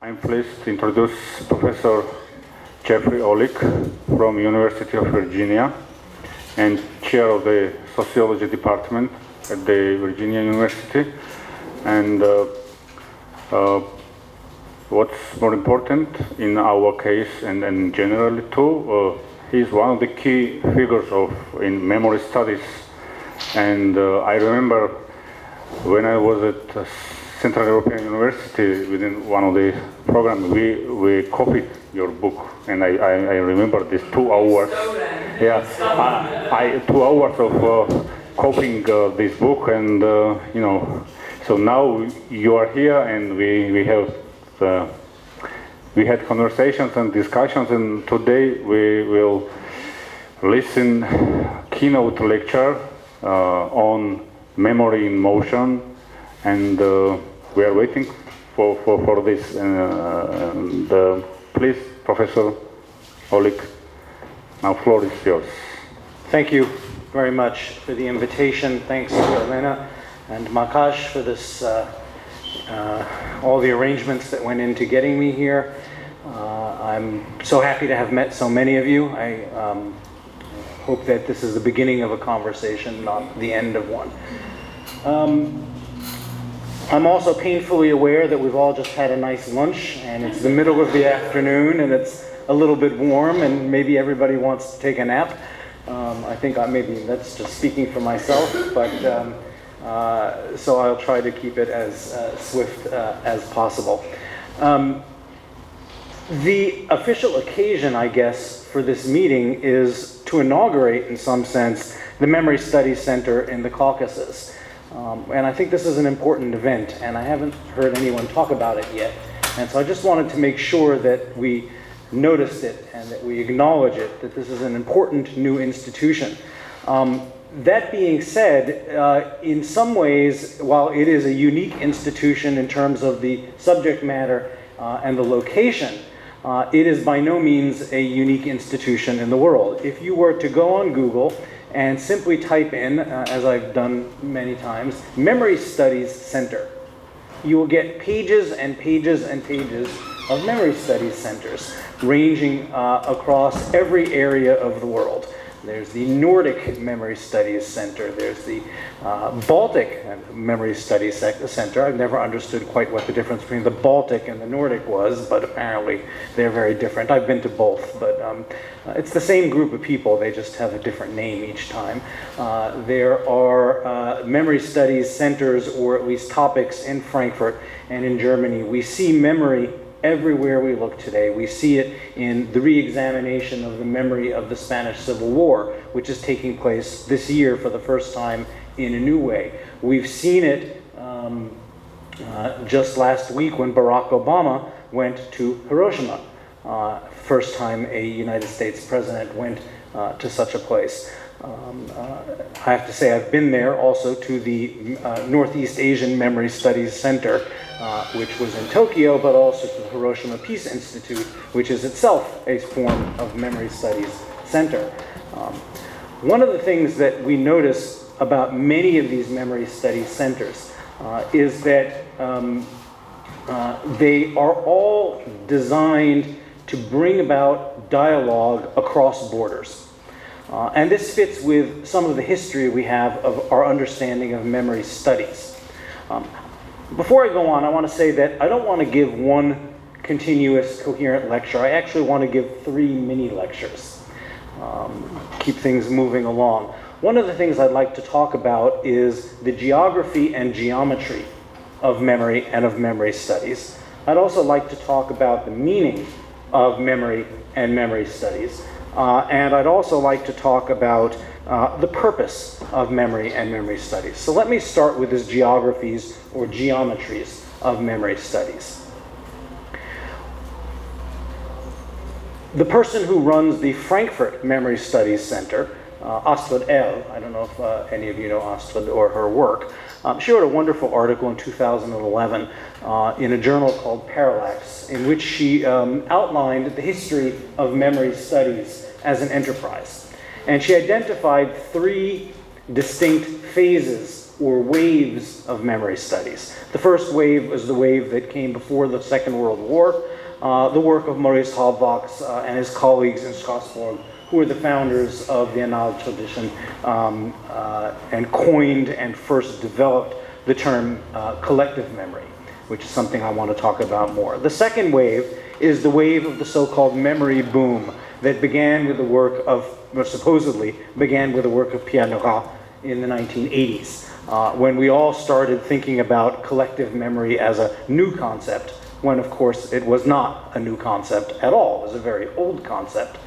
I'm pleased to introduce Professor Jeffrey Olick from University of Virginia and chair of the sociology department at the Virginia University. And what's more important in our case and generally too, he's one of the key figures in memory studies. And I remember when I was at Central European University, within one of the programs, we copied your book, and I remember these 2 hours. Yeah, 2 hours of copying this book, and you know, so now you are here, and we had conversations and discussions, and today we will listen keynote lecture on memory in motion, and we are waiting for this. Please, Professor Olick, now floor is yours. Thank you very much for the invitation. Thanks to Elena and Makash for this, all the arrangements that went into getting me here. I'm so happy to have met so many of you. I hope that this is the beginning of a conversation, not the end of one. I'm also painfully aware that we've all just had a nice lunch, and it's the middle of the afternoon, and it's a little bit warm, and maybe everybody wants to take a nap. I think maybe that's just speaking for myself, but so I'll try to keep it as swift as possible. The official occasion, I guess, for this meeting is to inaugurate, in some sense, the Memory Studies Center in the Caucasus. And I think this is an important event, and I haven't heard anyone talk about it yet. And so I just wanted to make sure that we noticed it and that we acknowledge it, that this is an important new institution. That being said, in some ways, while it is a unique institution in terms of the subject matter and the location, it is by no means a unique institution in the world. If you were to go on Google and simply type in, as I've done many times, Memory Studies Center, you will get pages and pages and pages of Memory Studies Centers ranging across every area of the world. There's the Nordic Memory Studies Center. There's the Baltic Memory Studies Center. I've never understood quite what the difference between the Baltic and the Nordic was, but apparently they're very different. I've been to both, but it's the same group of people. They just have a different name each time. There are memory studies centers, or at least topics, in Frankfurt and in Germany. We see memory everywhere we look today. We see it in the re-examination of the memory of the Spanish Civil War, which is taking place this year for the first time in a new way. We've seen it just last week when Barack Obama went to Hiroshima. First time a United States president went to such a place. I have to say I've been there also to the Northeast Asian Memory Studies Center, which was in Tokyo, but also to the Hiroshima Peace Institute, which is itself a form of memory studies center. One of the things that we notice about many of these memory studies centers is that they are all designed to bring about dialogue across borders. And this fits with some of the history we have of our understanding of memory studies. Before I go on, I want to say that I don't want to give one continuous, coherent lecture. I actually want to give 3 mini lectures. Keep things moving along. One of the things I'd like to talk about is the geography and geometry of memory and of memory studies. I'd also like to talk about the meaning of memory and memory studies. And I'd also like to talk about the purpose of memory and memory studies. So let me start with these geographies or geometries of memory studies. The person who runs the Frankfurt Memory Studies Center, Astrid L., I don't know if any of you know Astrid or her work, she wrote a wonderful article in 2011 in a journal called Parallax, in which she outlined the history of memory studies as an enterprise. And she identified 3 distinct phases or waves of memory studies. The first wave was the wave that came before the Second World War, the work of Maurice Halbwachs and his colleagues in Strasbourg, who were the founders of the Annales tradition and coined and first developed the term collective memory, which is something I want to talk about more. The second wave is the wave of the so-called memory boom that began with the work of, or supposedly began with the work of Pierre Nora in the 1980s, when we all started thinking about collective memory as a new concept, when of course it was not a new concept at all. It was a very old concept.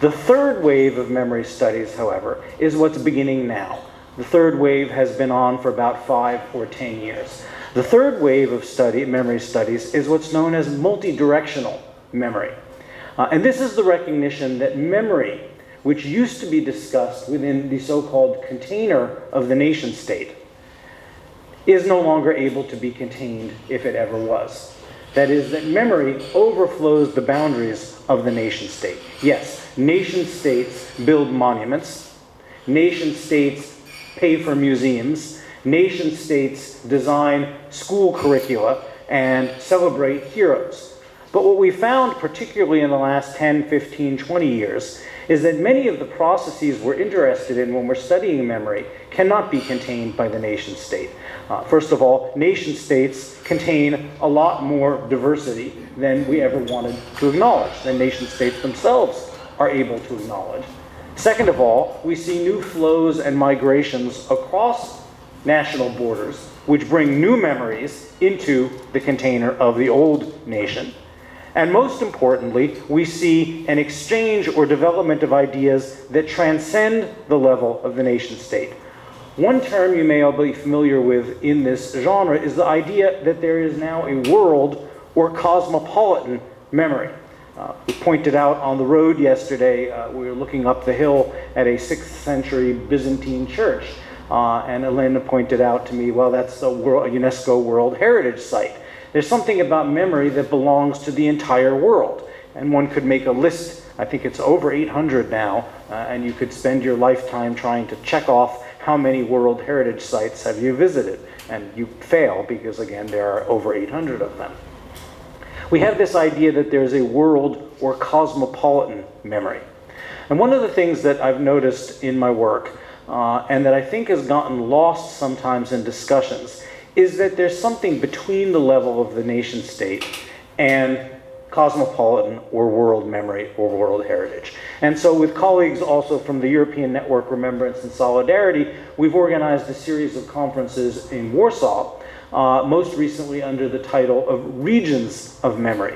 The third wave of memory studies, however, is what's beginning now. The third wave has been on for about 5 or 10 years. The third wave of memory studies is what's known as multi-directional memory. And this is the recognition that memory, which used to be discussed within the so-called container of the nation state, is no longer able to be contained if it ever was. That is, that memory overflows the boundaries of the nation state. Yes, nation states build monuments, nation states pay for museums, nation states design school curricula and celebrate heroes. But what we found, particularly in the last 10, 15, 20 years, is that many of the processes we're interested in when we're studying memory cannot be contained by the nation state. First of all, nation states contain a lot more diversity than we ever wanted to acknowledge, than nation states themselves are able to acknowledge. Second of all, we see new flows and migrations across national borders, which bring new memories into the container of the old nation. And most importantly, we see an exchange or development of ideas that transcend the level of the nation state. One term you may all be familiar with in this genre is the idea that there is now a world or cosmopolitan memory. We pointed out on the road yesterday, we were looking up the hill at a 6th century Byzantine church, and Elena pointed out to me, well, that's a UNESCO World Heritage Site. There's something about memory that belongs to the entire world, and one could make a list. I think it's over 800 now, and you could spend your lifetime trying to check off how many World Heritage Sites have you visited, and you fail because, again, there are over 800 of them. We have this idea that there's a world or cosmopolitan memory. And one of the things that I've noticed in my work, and that I think has gotten lost sometimes in discussions, is that there's something between the level of the nation state and cosmopolitan or world memory or world heritage. And so with colleagues also from the European Network Remembrance and Solidarity, we've organized a series of conferences in Warsaw, most recently under the title of Regions of Memory.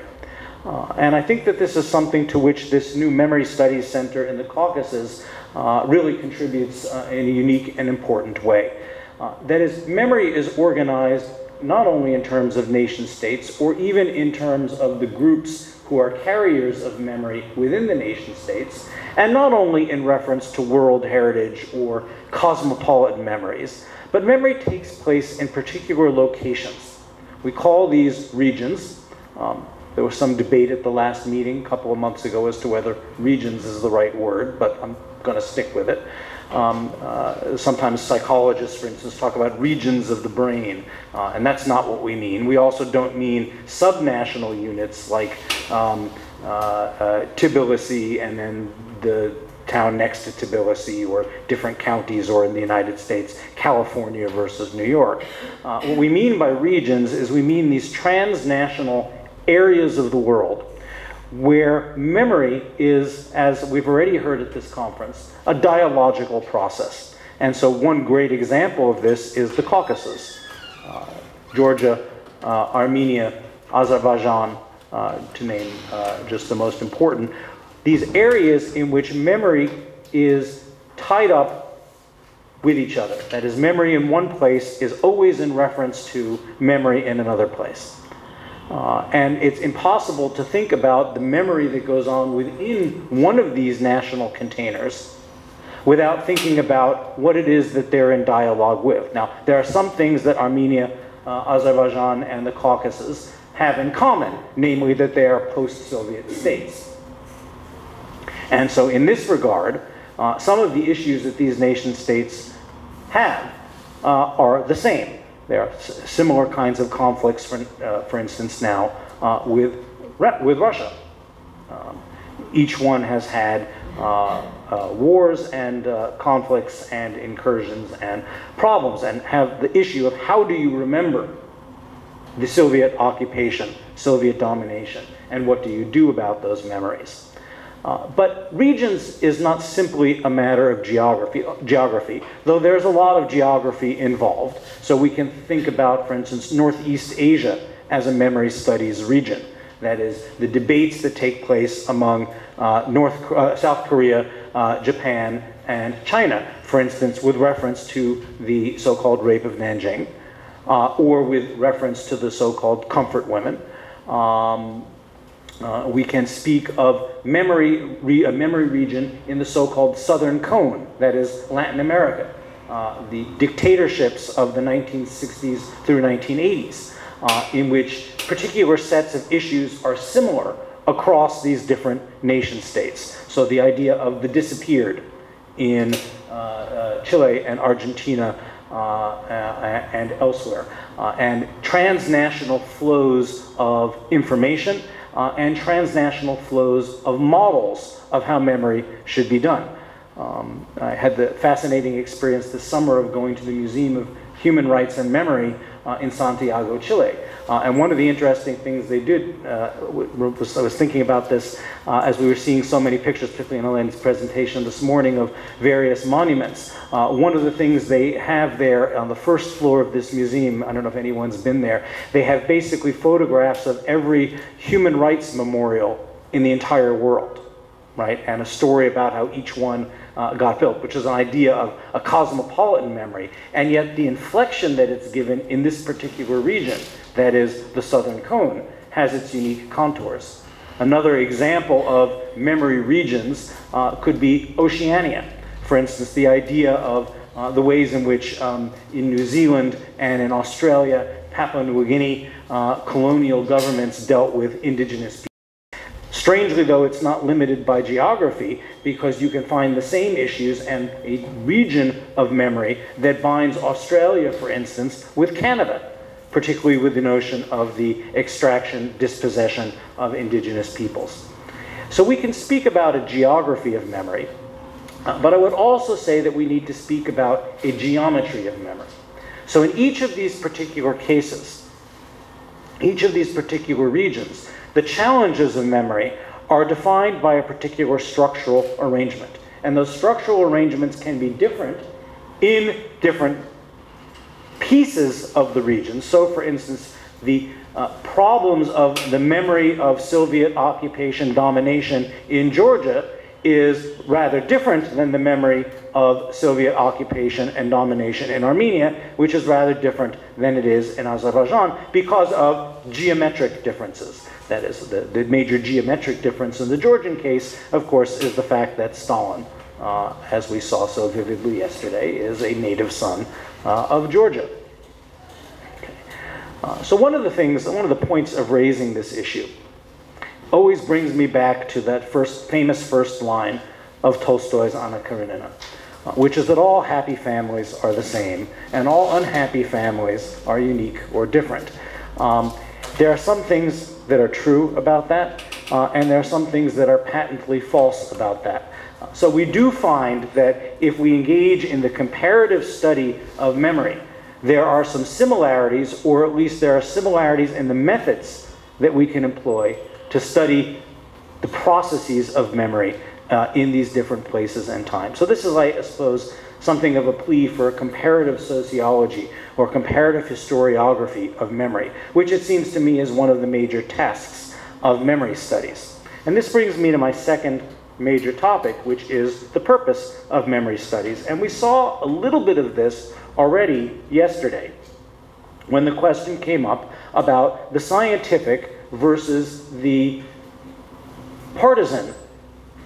And I think that this is something to which this new Memory Studies Center in the Caucasus really contributes in a unique and important way. That is, memory is organized not only in terms of nation states, or even in terms of the groups who are carriers of memory within the nation states, and not only in reference to world heritage or cosmopolitan memories, but memory takes place in particular locations. We call these regions. There was some debate at the last meeting a couple of months ago as to whether regions is the right word, but I'm going to stick with it. Sometimes psychologists, for instance, talk about regions of the brain, and that's not what we mean. We also don't mean subnational units like Tbilisi and then the town next to Tbilisi, or different counties, or in the United States, California versus New York. What we mean by regions is we mean these transnational areas of the world where memory is, as we've already heard at this conference, a dialogical process. And so one great example of this is the Caucasus. Georgia, Armenia, Azerbaijan, to name just the most important. These areas in which memory is tied up with each other. That is, memory in one place is always in reference to memory in another place. And it's impossible to think about the memory that goes on within one of these national containers without thinking about what it is that they're in dialogue with. Now, there are some things that Armenia, Azerbaijan, and the Caucasus have in common, namely that they are post-Soviet states. And so in this regard, some of the issues that these nation states have are the same. There are similar kinds of conflicts, for instance, now with Russia. Each one has had wars and conflicts and incursions and problems, and have the issue of how do you remember the Soviet occupation, Soviet domination, and what do you do about those memories? But regions is not simply a matter of geography, though there's a lot of geography involved. So we can think about, for instance, Northeast Asia as a memory studies region. That is, the debates that take place among South Korea, Japan, and China, for instance, with reference to the so-called rape of Nanjing, or with reference to the so-called comfort women. We can speak of a memory region in the so-called Southern Cone, that is Latin America, the dictatorships of the 1960s through 1980s, in which particular sets of issues are similar across these different nation states. So the idea of the disappeared in Chile and Argentina and elsewhere, and transnational flows of information and transnational flows of models of how memory should be done. I had the fascinating experience this summer of going to the Museum of Human Rights and Memory in Santiago, Chile. And one of the interesting things they did, I was thinking about this as we were seeing so many pictures, particularly in Elaine's presentation this morning, of various monuments. One of the things they have there on the first floor of this museum, I don't know if anyone's been there, they have basically photographs of every human rights memorial in the entire world, right? And a story about how each one got built, which is an idea of a cosmopolitan memory. And yet the inflection that it's given in this particular region, that is the Southern Cone, has its unique contours. Another example of memory regions could be Oceania. For instance, the idea of the ways in which in New Zealand and in Australia, Papua New Guinea, colonial governments dealt with indigenous people. Strangely, though, it's not limited by geography, because you can find the same issues and a region of memory that binds Australia, for instance, with Canada, particularly with the notion of the extraction, dispossession of indigenous peoples. So we can speak about a geography of memory, but I would also say that we need to speak about a geometry of memory. So in each of these particular cases, each of these particular regions, the challenges of memory are defined by a particular structural arrangement. And those structural arrangements can be different in different pieces of the region. So, for instance, the problems of the memory of Soviet occupation domination in Georgia is rather different than the memory of Soviet occupation and domination in Armenia, which is rather different than it is in Azerbaijan because of geometric differences. That is, the major geometric difference in the Georgian case, of course, is the fact that Stalin, as we saw so vividly yesterday, is a native son of Georgia. Okay. So one of the points of raising this issue always brings me back to that famous first line of Tolstoy's Anna Karenina, which is that all happy families are the same, and all unhappy families are unique or different. There are some things that are true about that, and there are some things that are patently false about that. So we do find that if we engage in the comparative study of memory, there are some similarities, or at least there are similarities in the methods that we can employ to study the processes of memory in these different places and times. So this is, I suppose, something of a plea for a comparative sociology or comparative historiography of memory, which it seems to me is one of the major tasks of memory studies. And this brings me to my second major topic, which is the purpose of memory studies. And we saw a little bit of this already yesterday when the question came up about the scientific versus the partisan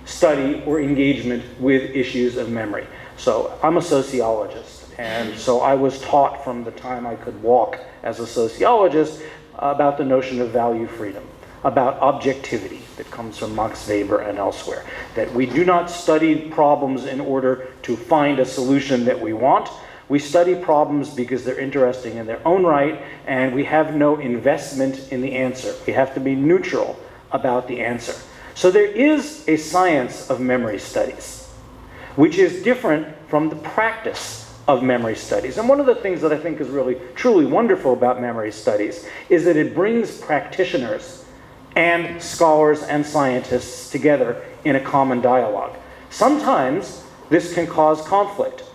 study or engagement with issues of memory. So I'm a sociologist, and so I was taught from the time I could walk as a sociologist about the notion of value freedom, about objectivity that comes from Max Weber and elsewhere, that we do not study problems in order to find a solution that we want. We study problems because they're interesting in their own right, and we have no investment in the answer. We have to be neutral about the answer. So there is a science of memory studies, which is different from the practice of memory studies. And one of the things that I think is really truly wonderful about memory studies is that it brings practitioners and scholars and scientists together in a common dialogue. Sometimes this can cause conflict.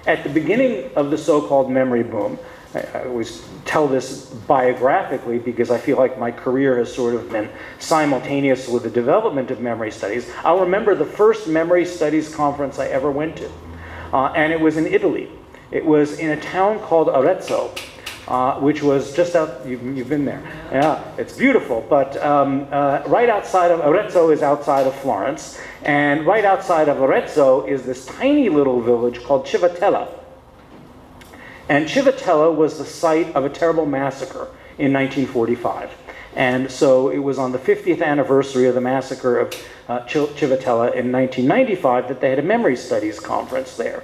At the beginning of the so-called memory boom, I always tell this biographically because I feel like my career has sort of been simultaneous with the development of memory studies. I'll remember the first memory studies conference I ever went to, and it was in Italy. It was in a town called Arezzo, which was just out, you've been there. Yeah, it's beautiful, but right outside of Arezzo is outside of Florence, and right outside of Arezzo is this tiny little village called Civitella. And Civitella was the site of a terrible massacre in 1945. And so it was on the 50th anniversary of the massacre of Civitella in 1995 that they had a memory studies conference there.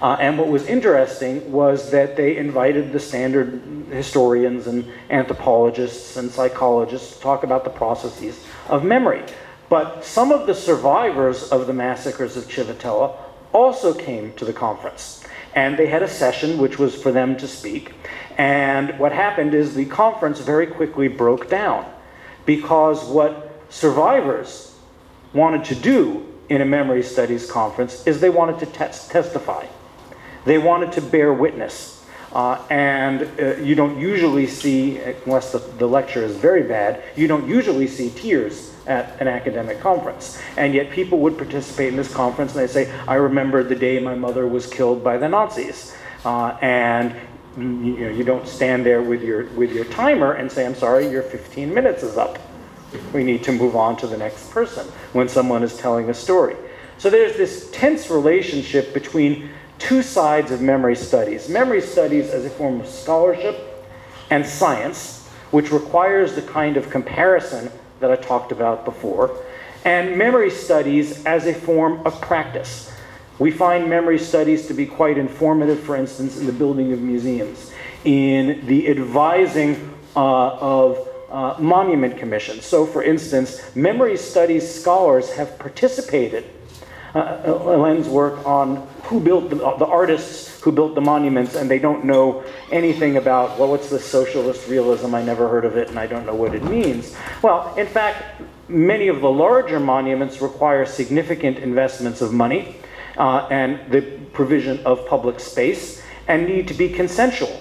And what was interesting was that they invited the standard historians and anthropologists and psychologists to talk about the processes of memory. But some of the survivors of the massacres of Civitella also came to the conference. And they had a session which was for them to speak. And what happened is the conference very quickly broke down because what survivors wanted to do in a memory studies conference is they wanted to testify. They wanted to bear witness. And you don't usually see, unless the lecture is very bad, you don't usually see tears at an academic conference. And yet people would participate in this conference and they say, I remember the day my mother was killed by the Nazis. And you don't stand there with your timer and say, I'm sorry, your 15 minutes is up. We need to move on to the next person when someone is telling a story. So there's this tense relationship between two sides of memory studies. Memory studies as a form of scholarship and science, which requires the kind of comparison that I talked about before, and memory studies as a form of practice. We find memory studies to be quite informative, for instance, in the building of museums, in the advising of monument commissions. So, for instance, memory studies scholars have participated. Ellen's work on who built the artists who built the monuments, and they don't know anything about, well, what's the socialist realism? I never heard of it, and I don't know what it means. Well, in fact, many of the larger monuments require significant investments of money and the provision of public space, and need to be consensual.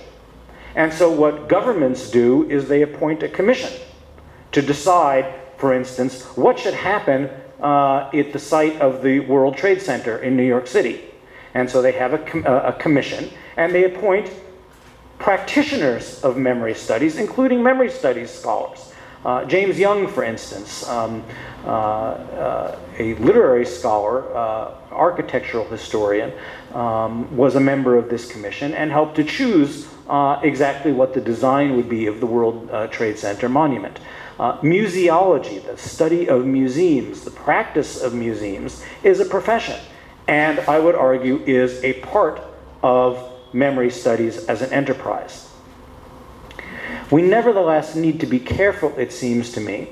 And so what governments do is they appoint a commission to decide, for instance, what should happen at the site of the World Trade Center in New York City. And so they have a commission, and they appoint practitioners of memory studies, including memory studies scholars. James Young, for instance, a literary scholar, architectural historian, was a member of this commission and helped to choose exactly what the design would be of the World Trade Center monument. Museology, the study of museums, the practice of museums, is a profession, and I would argue is a part of memory studies as an enterprise. We nevertheless need to be careful, it seems to me,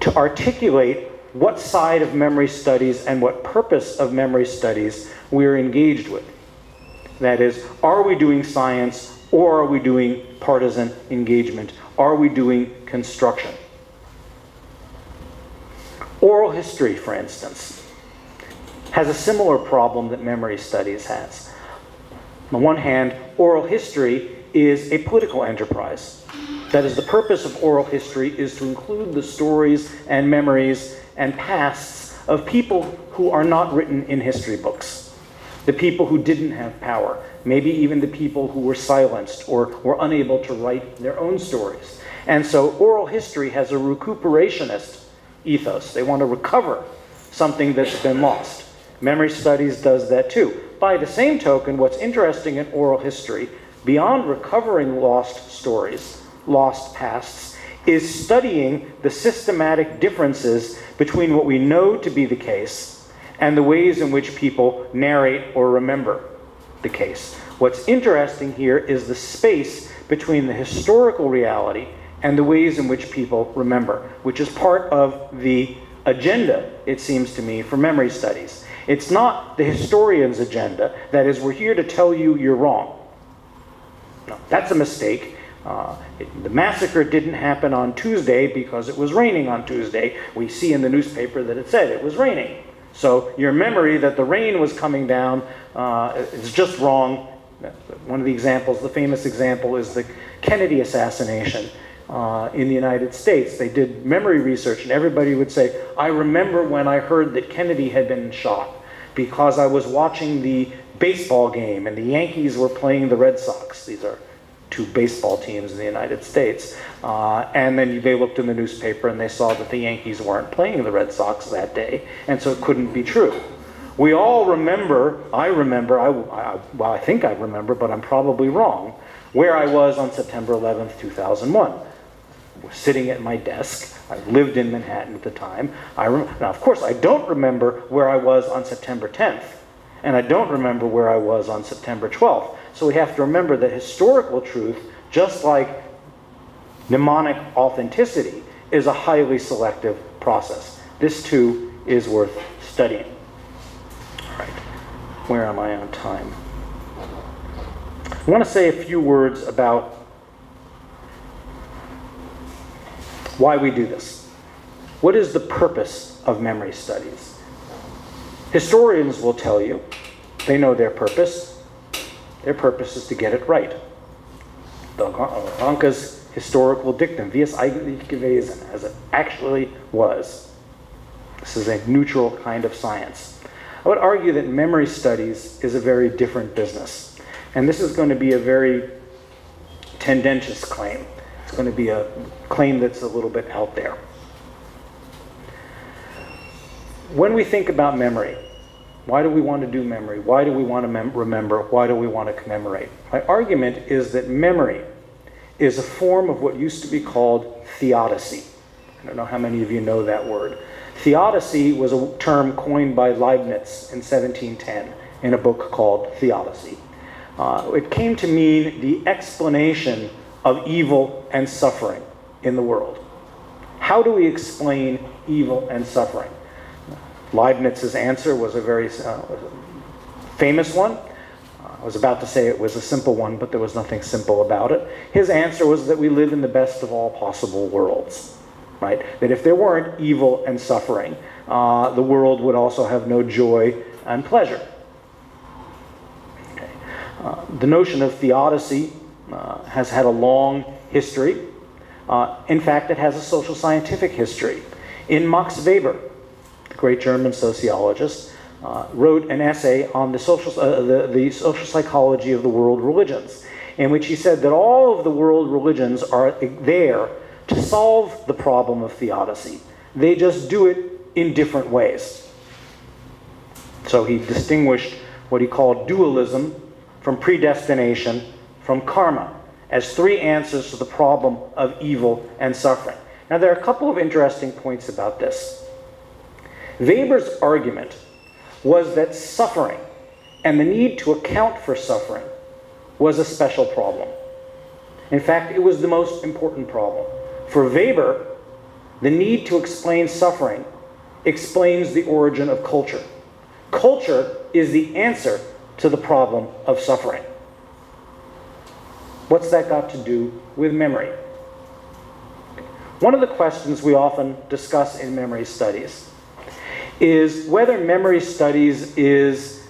to articulate what side of memory studies and what purpose of memory studies we're engaged with. That is, are we doing science or are we doing partisan engagement? Are we doing construction? Oral history, for instance, has a similar problem that memory studies has. On the one hand, oral history is a political enterprise. That is, the purpose of oral history is to include the stories and memories and pasts of people who are not written in history books, the people who didn't have power, maybe even the people who were silenced or were unable to write their own stories. And so oral history has a recuperationist ethos. They want to recover something that's been lost. Memory studies does that too. By the same token, what's interesting in oral history, beyond recovering lost stories, lost pasts, is studying the systematic differences between what we know to be the case and the ways in which people narrate or remember the case. What's interesting here is the space between the historical reality and the ways in which people remember, which is part of the agenda, it seems to me, for memory studies. It's not the historian's agenda, that is, we're here to tell you you're wrong. No, that's a mistake. The massacre didn't happen on Tuesday because it was raining on Tuesday. We see in the newspaper that it said it was raining. So your memory that the rain was coming down is just wrong. One of the examples, the famous example, is the Kennedy assassination in the United States. They did memory research, and everybody would say, I remember when I heard that Kennedy had been shot because I was watching the baseball game and the Yankees were playing the Red Sox. These are two baseball teams in the United States. And then they looked in the newspaper and they saw that the Yankees weren't playing the Red Sox that day, and so it couldn't be true. We all remember, well, I think I remember, but I'm probably wrong, where I was on September 11th, 2001. I was sitting at my desk. I lived in Manhattan at the time. Now, of course, I don't remember where I was on September 10th, and I don't remember where I was on September 12th. So we have to remember that historical truth, just like mnemonic authenticity, is a highly selective process. This, too, is worth studying. All right, where am I on time? I want to say a few words about why we do this. What is the purpose of memory studies? Historians will tell you, they know their purpose. Their purpose is to get it right. Ranke's historical dictum, wie es eigentlich gewesen, as it actually was. This is a neutral kind of science. I would argue that memory studies is a very different business. And this is going to be a very tendentious claim. It's going to be a claim that's a little bit out there. When we think about memory, why do we want to do memory? Why do we want to remember? Why do we want to commemorate? My argument is that memory is a form of what used to be called theodicy. I don't know how many of you know that word. Theodicy was a term coined by Leibniz in 1710 in a book called Theodicy. It came to mean the explanation of evil and suffering in the world. How do we explain evil and suffering? Leibniz's answer was a very famous one. I was about to say it was a simple one, but there was nothing simple about it. His answer was that we live in the best of all possible worlds, right? That if there weren't evil and suffering, the world would also have no joy and pleasure. Okay. The notion of theodicy has had a long history. In fact, it has a social scientific history. In Max Weber, the great German sociologist, wrote an essay on the social psychology of the world religions, in which he said that all of the world religions are there to solve the problem of theodicy. They just do it in different ways. So he distinguished what he called dualism from predestination from karma as three answers to the problem of evil and suffering. Now, there are a couple of interesting points about this. Weber's argument was that suffering and the need to account for suffering was a special problem. In fact, it was the most important problem. For Weber, the need to explain suffering explains the origin of culture. Culture is the answer to the problem of suffering. What's that got to do with memory? One of the questions we often discuss in memory studies is whether memory studies is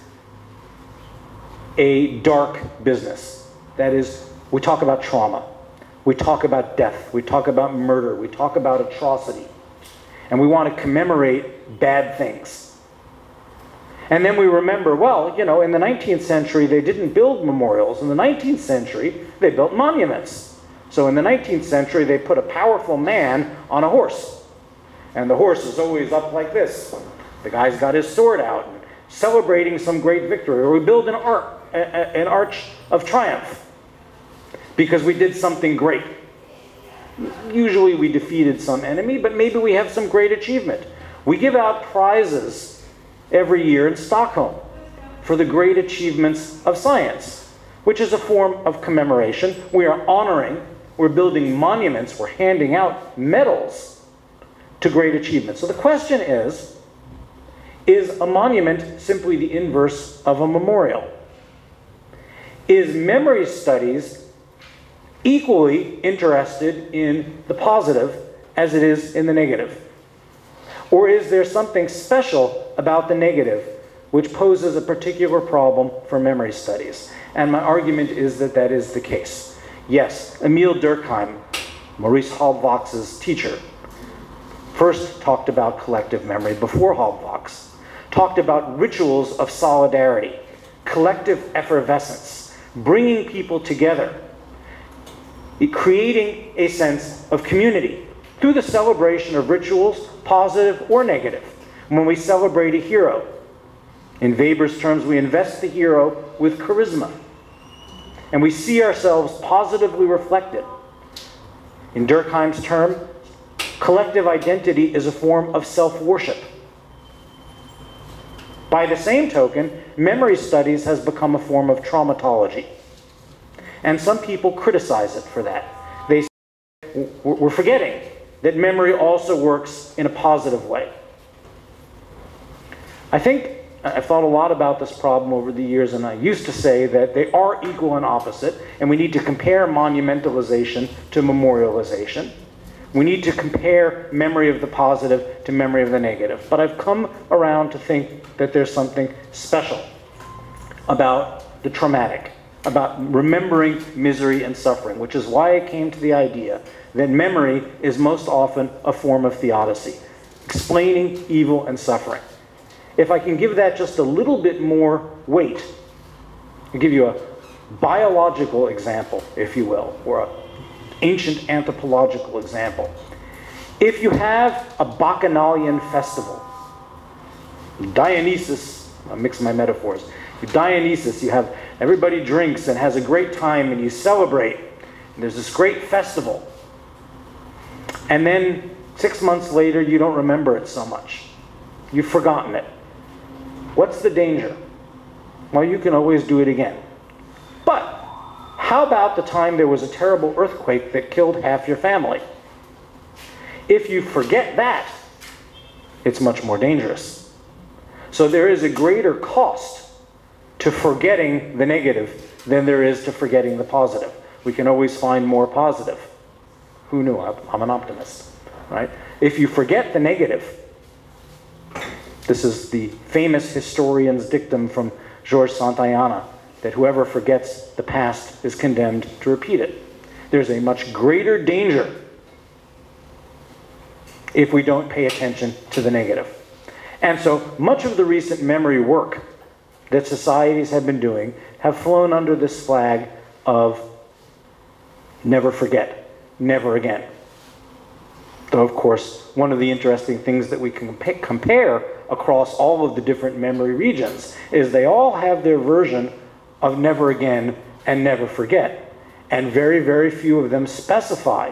a dark business. That is, we talk about trauma, we talk about death, we talk about murder, we talk about atrocity, and we want to commemorate bad things. And then we remember, well, you know, in the 19th century they didn't build memorials. In the 19th century they built monuments. So in the 19th century they put a powerful man on a horse. And the horse is always up like this. The guy's got his sword out, and celebrating some great victory. Or we build an arch of triumph because we did something great. Usually we defeated some enemy, but maybe we have some great achievement. We give out prizes every year in Stockholm for the great achievements of science. which is a form of commemoration. We are honoring, we're building monuments, we're handing out medals to great achievements. So the question is a monument simply the inverse of a memorial? Is memory studies equally interested in the positive as it is in the negative? Or is there something special about the negative which poses a particular problem for memory studies? And my argument is that that is the case. Yes, Emil Durkheim, Maurice Halbwachs's teacher, first talked about collective memory before Halbwachs, talked about rituals of solidarity, collective effervescence, bringing people together, creating a sense of community through the celebration of rituals, positive or negative. When we celebrate a hero, in Weber's terms, we invest the hero with charisma, and we see ourselves positively reflected. In Durkheim's term, collective identity is a form of self-worship. By the same token, memory studies has become a form of traumatology. And some people criticize it for that. They say, we're forgetting that memory also works in a positive way. I think I've thought a lot about this problem over the years, and I used to say that they are equal and opposite, and we need to compare monumentalization to memorialization. We need to compare memory of the positive to memory of the negative. But I've come around to think that there's something special about the traumatic, about remembering misery and suffering, which is why I came to the idea that memory is most often a form of theodicy, explaining evil and suffering. If I can give that just a little bit more weight, I'll give you a biological example, if you will, or an ancient anthropological example. If you have a Bacchanalian festival, Dionysus, I'll mix my metaphors, Dionysus, you have everybody drinks and has a great time and you celebrate, and there's this great festival. And then 6 months later, you don't remember it so much. You've forgotten it. What's the danger? Well, you can always do it again. But how about the time there was a terrible earthquake that killed half your family? If you forget that, it's much more dangerous. So there is a greater cost to forgetting the negative than there is to forgetting the positive. We can always find more positive. Who knew? I'm an optimist, right? If you forget the negative, this is the famous historian's dictum from Georges Santayana, that whoever forgets the past is condemned to repeat it. There's a much greater danger if we don't pay attention to the negative. And so much of the recent memory work that societies have been doing have flown under this flag of never forget, never again. Though, of course, one of the interesting things that we can compare across all of the different memory regions is they all have their version of never again and never forget. And very, very few of them specify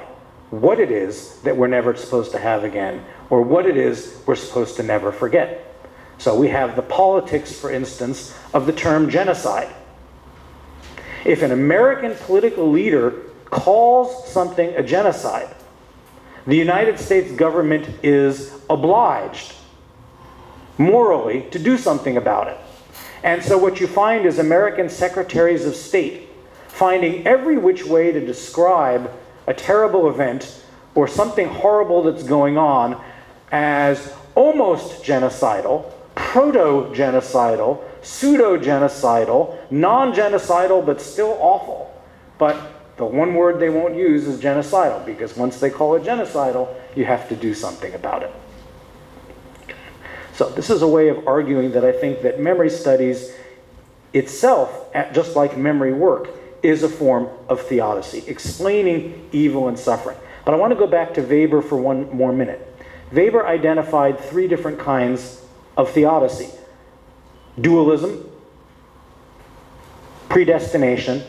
what it is that we're never supposed to have again, or what it is we're supposed to never forget. So we have the politics, for instance, of the term genocide. If an American political leader calls something a genocide, the United States government is obliged morally to do something about it. And so what you find is American secretaries of state finding every which way to describe a terrible event or something horrible that's going on as almost genocidal, proto-genocidal, pseudo-genocidal, non-genocidal but still awful. But the one word they won't use is genocidal, because once they call it genocidal, you have to do something about it. So this is a way of arguing that I think that memory studies itself, just like memory work, is a form of theodicy, explaining evil and suffering. But I want to go back to Weber for one more minute. Weber identified 3 different kinds of theodicy: dualism, predestination,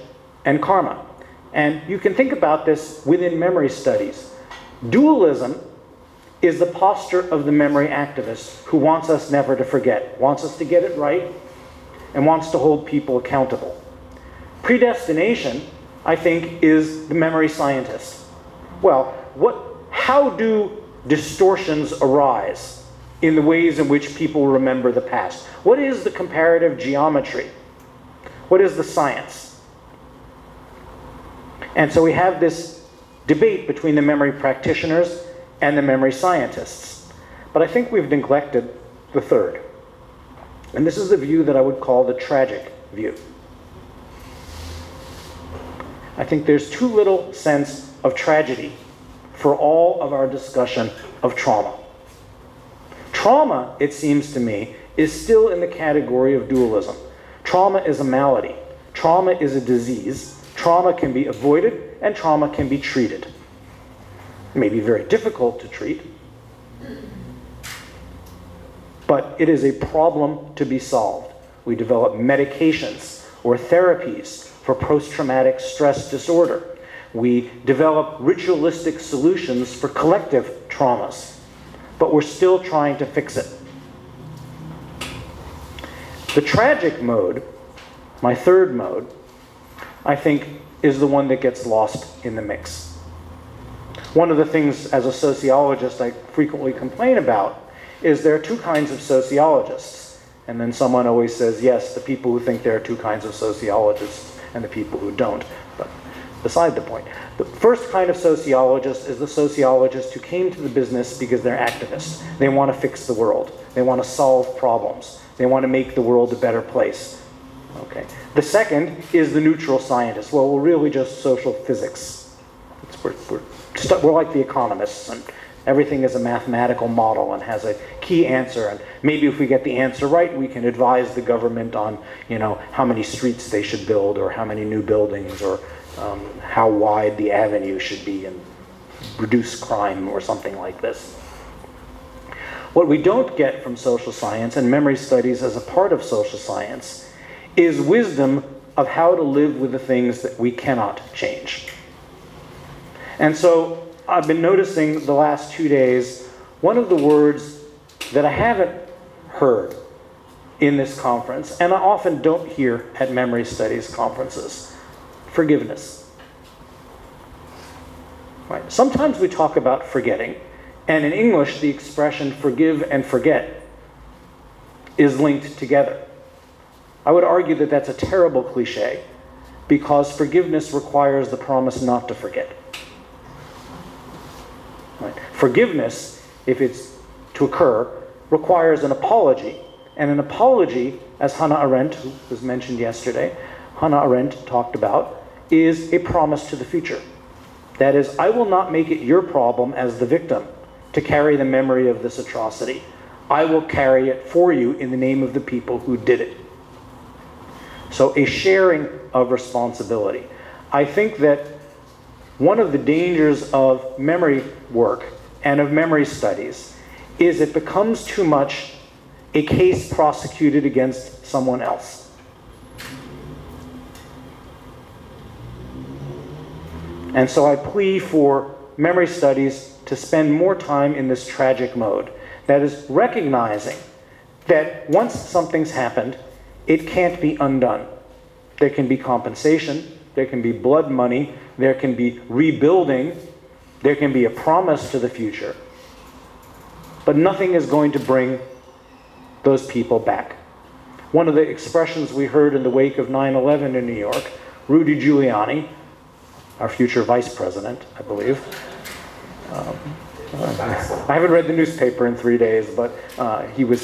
and karma. And you can think about this within memory studies. Dualism is the posture of the memory activist who wants us never to forget, wants us to get it right, and wants to hold people accountable. Predestination, I think, is the memory scientist. Well, how do distortions arise in the ways in which people remember the past? What is the comparative geometry? What is the science? And so we have this debate between the memory practitioners and the memory scientists. But I think we've neglected the third. And this is the view that I would call the tragic view. I think there's too little sense of tragedy for all of our discussion of trauma. Trauma, it seems to me, is still in the category of dualism. Trauma is a malady. Trauma is a disease. Trauma can be avoided, and trauma can be treated. It may be very difficult to treat, but it is a problem to be solved. We develop medications or therapies for post-traumatic stress disorder. We develop ritualistic solutions for collective traumas, but we're still trying to fix it. The tragic mode, my third mode, I think is the one that gets lost in the mix. One of the things as a sociologist I frequently complain about is there are two kinds of sociologists. And then someone always says, yes, the people who think there are two kinds of sociologists and the people who don't. But beside the point. The first kind of sociologist is the sociologist who came to the business because they're activists. They want to fix the world. They want to solve problems. They want to make the world a better place. Okay. The second is the neutral scientist. Well, we're really just social physics. We're like the economists, and everything is a mathematical model and has a key answer. And maybe if we get the answer right, we can advise the government on, how many streets they should build, or how many new buildings, or how wide the avenue should be, and reduce crime or something like this. What we don't get from social science and memory studies as a part of social science is wisdom of how to live with the things that we cannot change. And so I've been noticing the last 2 days, one of the words that I haven't heard in this conference, and I often don't hear at memory studies conferences: forgiveness. Right? Sometimes we talk about forgetting, and in English the expression forgive and forget is linked together. I would argue that that's a terrible cliche, because forgiveness requires the promise not to forget. Right? Forgiveness, if it's to occur, requires an apology. And an apology, as Hannah Arendt, who was mentioned yesterday, Hannah Arendt talked about, is a promise to the future. That is, I will not make it your problem as the victim to carry the memory of this atrocity. I will carry it for you in the name of the people who did it. So a sharing of responsibility. I think that one of the dangers of memory work and of memory studies is it becomes too much a case prosecuted against someone else. And so I plea for memory studies to spend more time in this tragic mode. That is, recognizing that once something's happened, it can't be undone. There can be compensation, there can be blood money, there can be rebuilding, there can be a promise to the future. But nothing is going to bring those people back. One of the expressions we heard in the wake of 9/11 in New York, Rudy Giuliani, our future vice president, I believe. I haven't read the newspaper in 3 days, but he was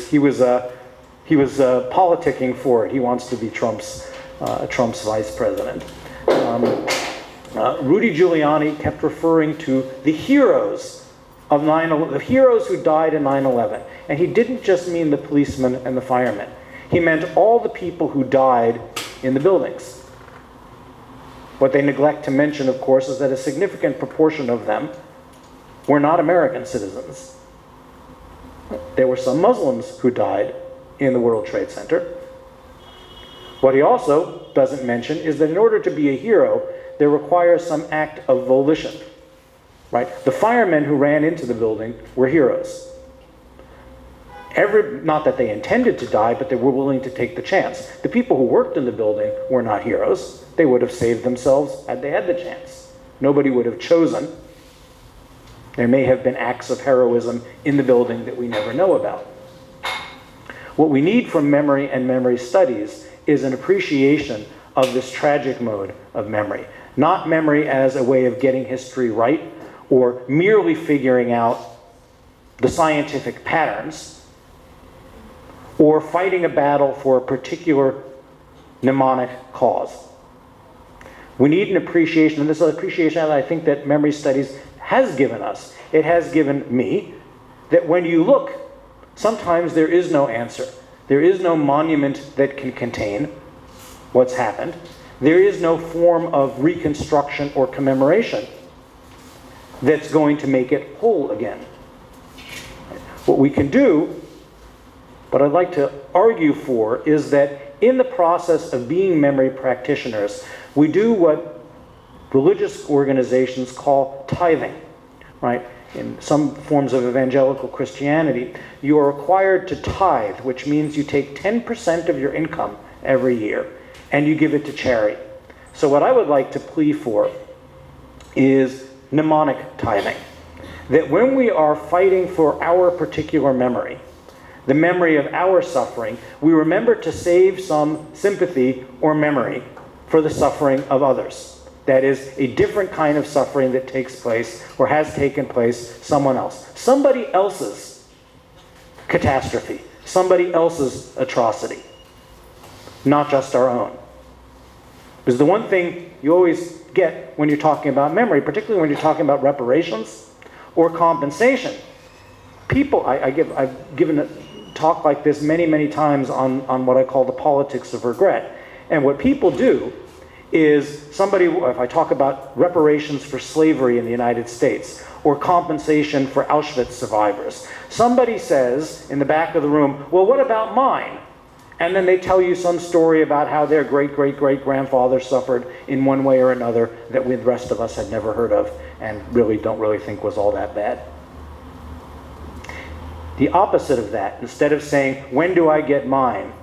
politicking for it. He wants to be Trump's vice president. Rudy Giuliani kept referring to the heroes of 9/11, the heroes who died in 9/11. And he didn't just mean the policemen and the firemen. He meant all the people who died in the buildings. What they neglect to mention, of course, is that a significant proportion of them were not American citizens. There were some Muslims who died in the World Trade Center. What he also doesn't mention is that in order to be a hero, there requires some act of volition. Right? The firemen who ran into the building were heroes. Not that they intended to die, but they were willing to take the chance. The people who worked in the building were not heroes. They would have saved themselves had they had the chance. Nobody would have chosen. There may have been acts of heroism in the building that we never know about. What we need from memory and memory studies is an appreciation of this tragic mode of memory. Not memory as a way of getting history right or merely figuring out the scientific patterns or fighting a battle for a particular mnemonic cause. We need an appreciation, and this is an appreciation that I think that memory studies has given us. It has given me that when you look, sometimes there is no answer. There is no monument that can contain what's happened. There is no form of reconstruction or commemoration that's going to make it whole again. What we can do, what I'd like to argue for, is that in the process of being memory practitioners, we do what religious organizations call tithing, right? In some forms of evangelical Christianity, you are required to tithe, which means you take 10% of your income every year and you give it to charity. So what I would like to plea for is mnemonic tithing. That when we are fighting for our particular memory, the memory of our suffering, we remember to save some sympathy or memory for the suffering of others. That is a different kind of suffering that takes place or has taken place someone else. Somebody else's catastrophe, somebody else's atrocity, not just our own. Because the one thing you always get when you're talking about memory, particularly when you're talking about reparations or compensation, people, I've given a talk like this many, many times on what I call the politics of regret. And what people do is somebody, if I talk about reparations for slavery in the United States or compensation for Auschwitz survivors, somebody says in the back of the room, well, what about mine? And then they tell you some story about how their great-great-great-grandfather suffered in one way or another that we, the rest of us, had never heard of and don't really think was all that bad. The opposite of that, instead of saying, when do I get mine,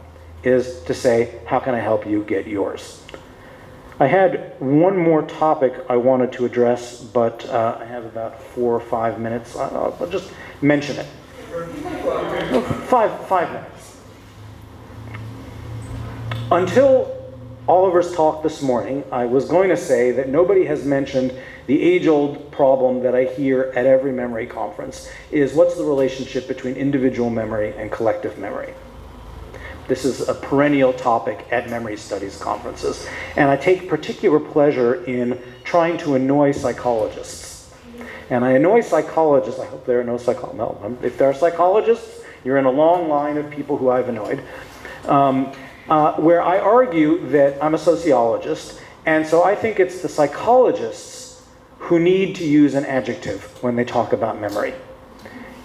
is to say, how can I help you get yours? I had one more topic I wanted to address, but I have about 4 or 5 minutes. I'll just mention it. 5 minutes. Until Oliver's talk this morning, I was going to say that nobody has mentioned the age-old problem that I hear at every memory conference is what's the relationship between individual memory and collective memory? This is a perennial topic at memory studies conferences. And I take particular pleasure in trying to annoy psychologists. And I annoy psychologists. I hope there are no psychologists. No, if there are psychologists, you're in a long line of people who I've annoyed. Where I argue that I'm a sociologist, and so I think it's the psychologists who need to use an adjective when they talk about memory.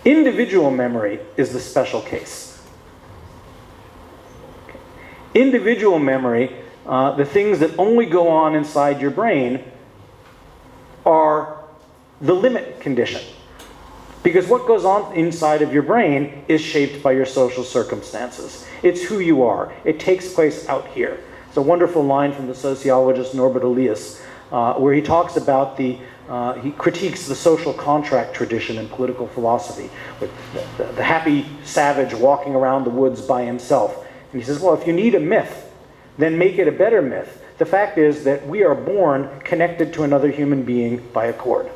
Individual memory is the special case. Individual memory, the things that only go on inside your brain, are the limit condition. Because what goes on inside of your brain is shaped by your social circumstances. It's who you are. It takes place out here. It's a wonderful line from the sociologist Norbert Elias, where he talks about he critiques the social contract tradition in political philosophy, with the happy savage walking around the woods by himself. And he says, well, if you need a myth, then make it a better myth. The fact is that we are born connected to another human being by a cord.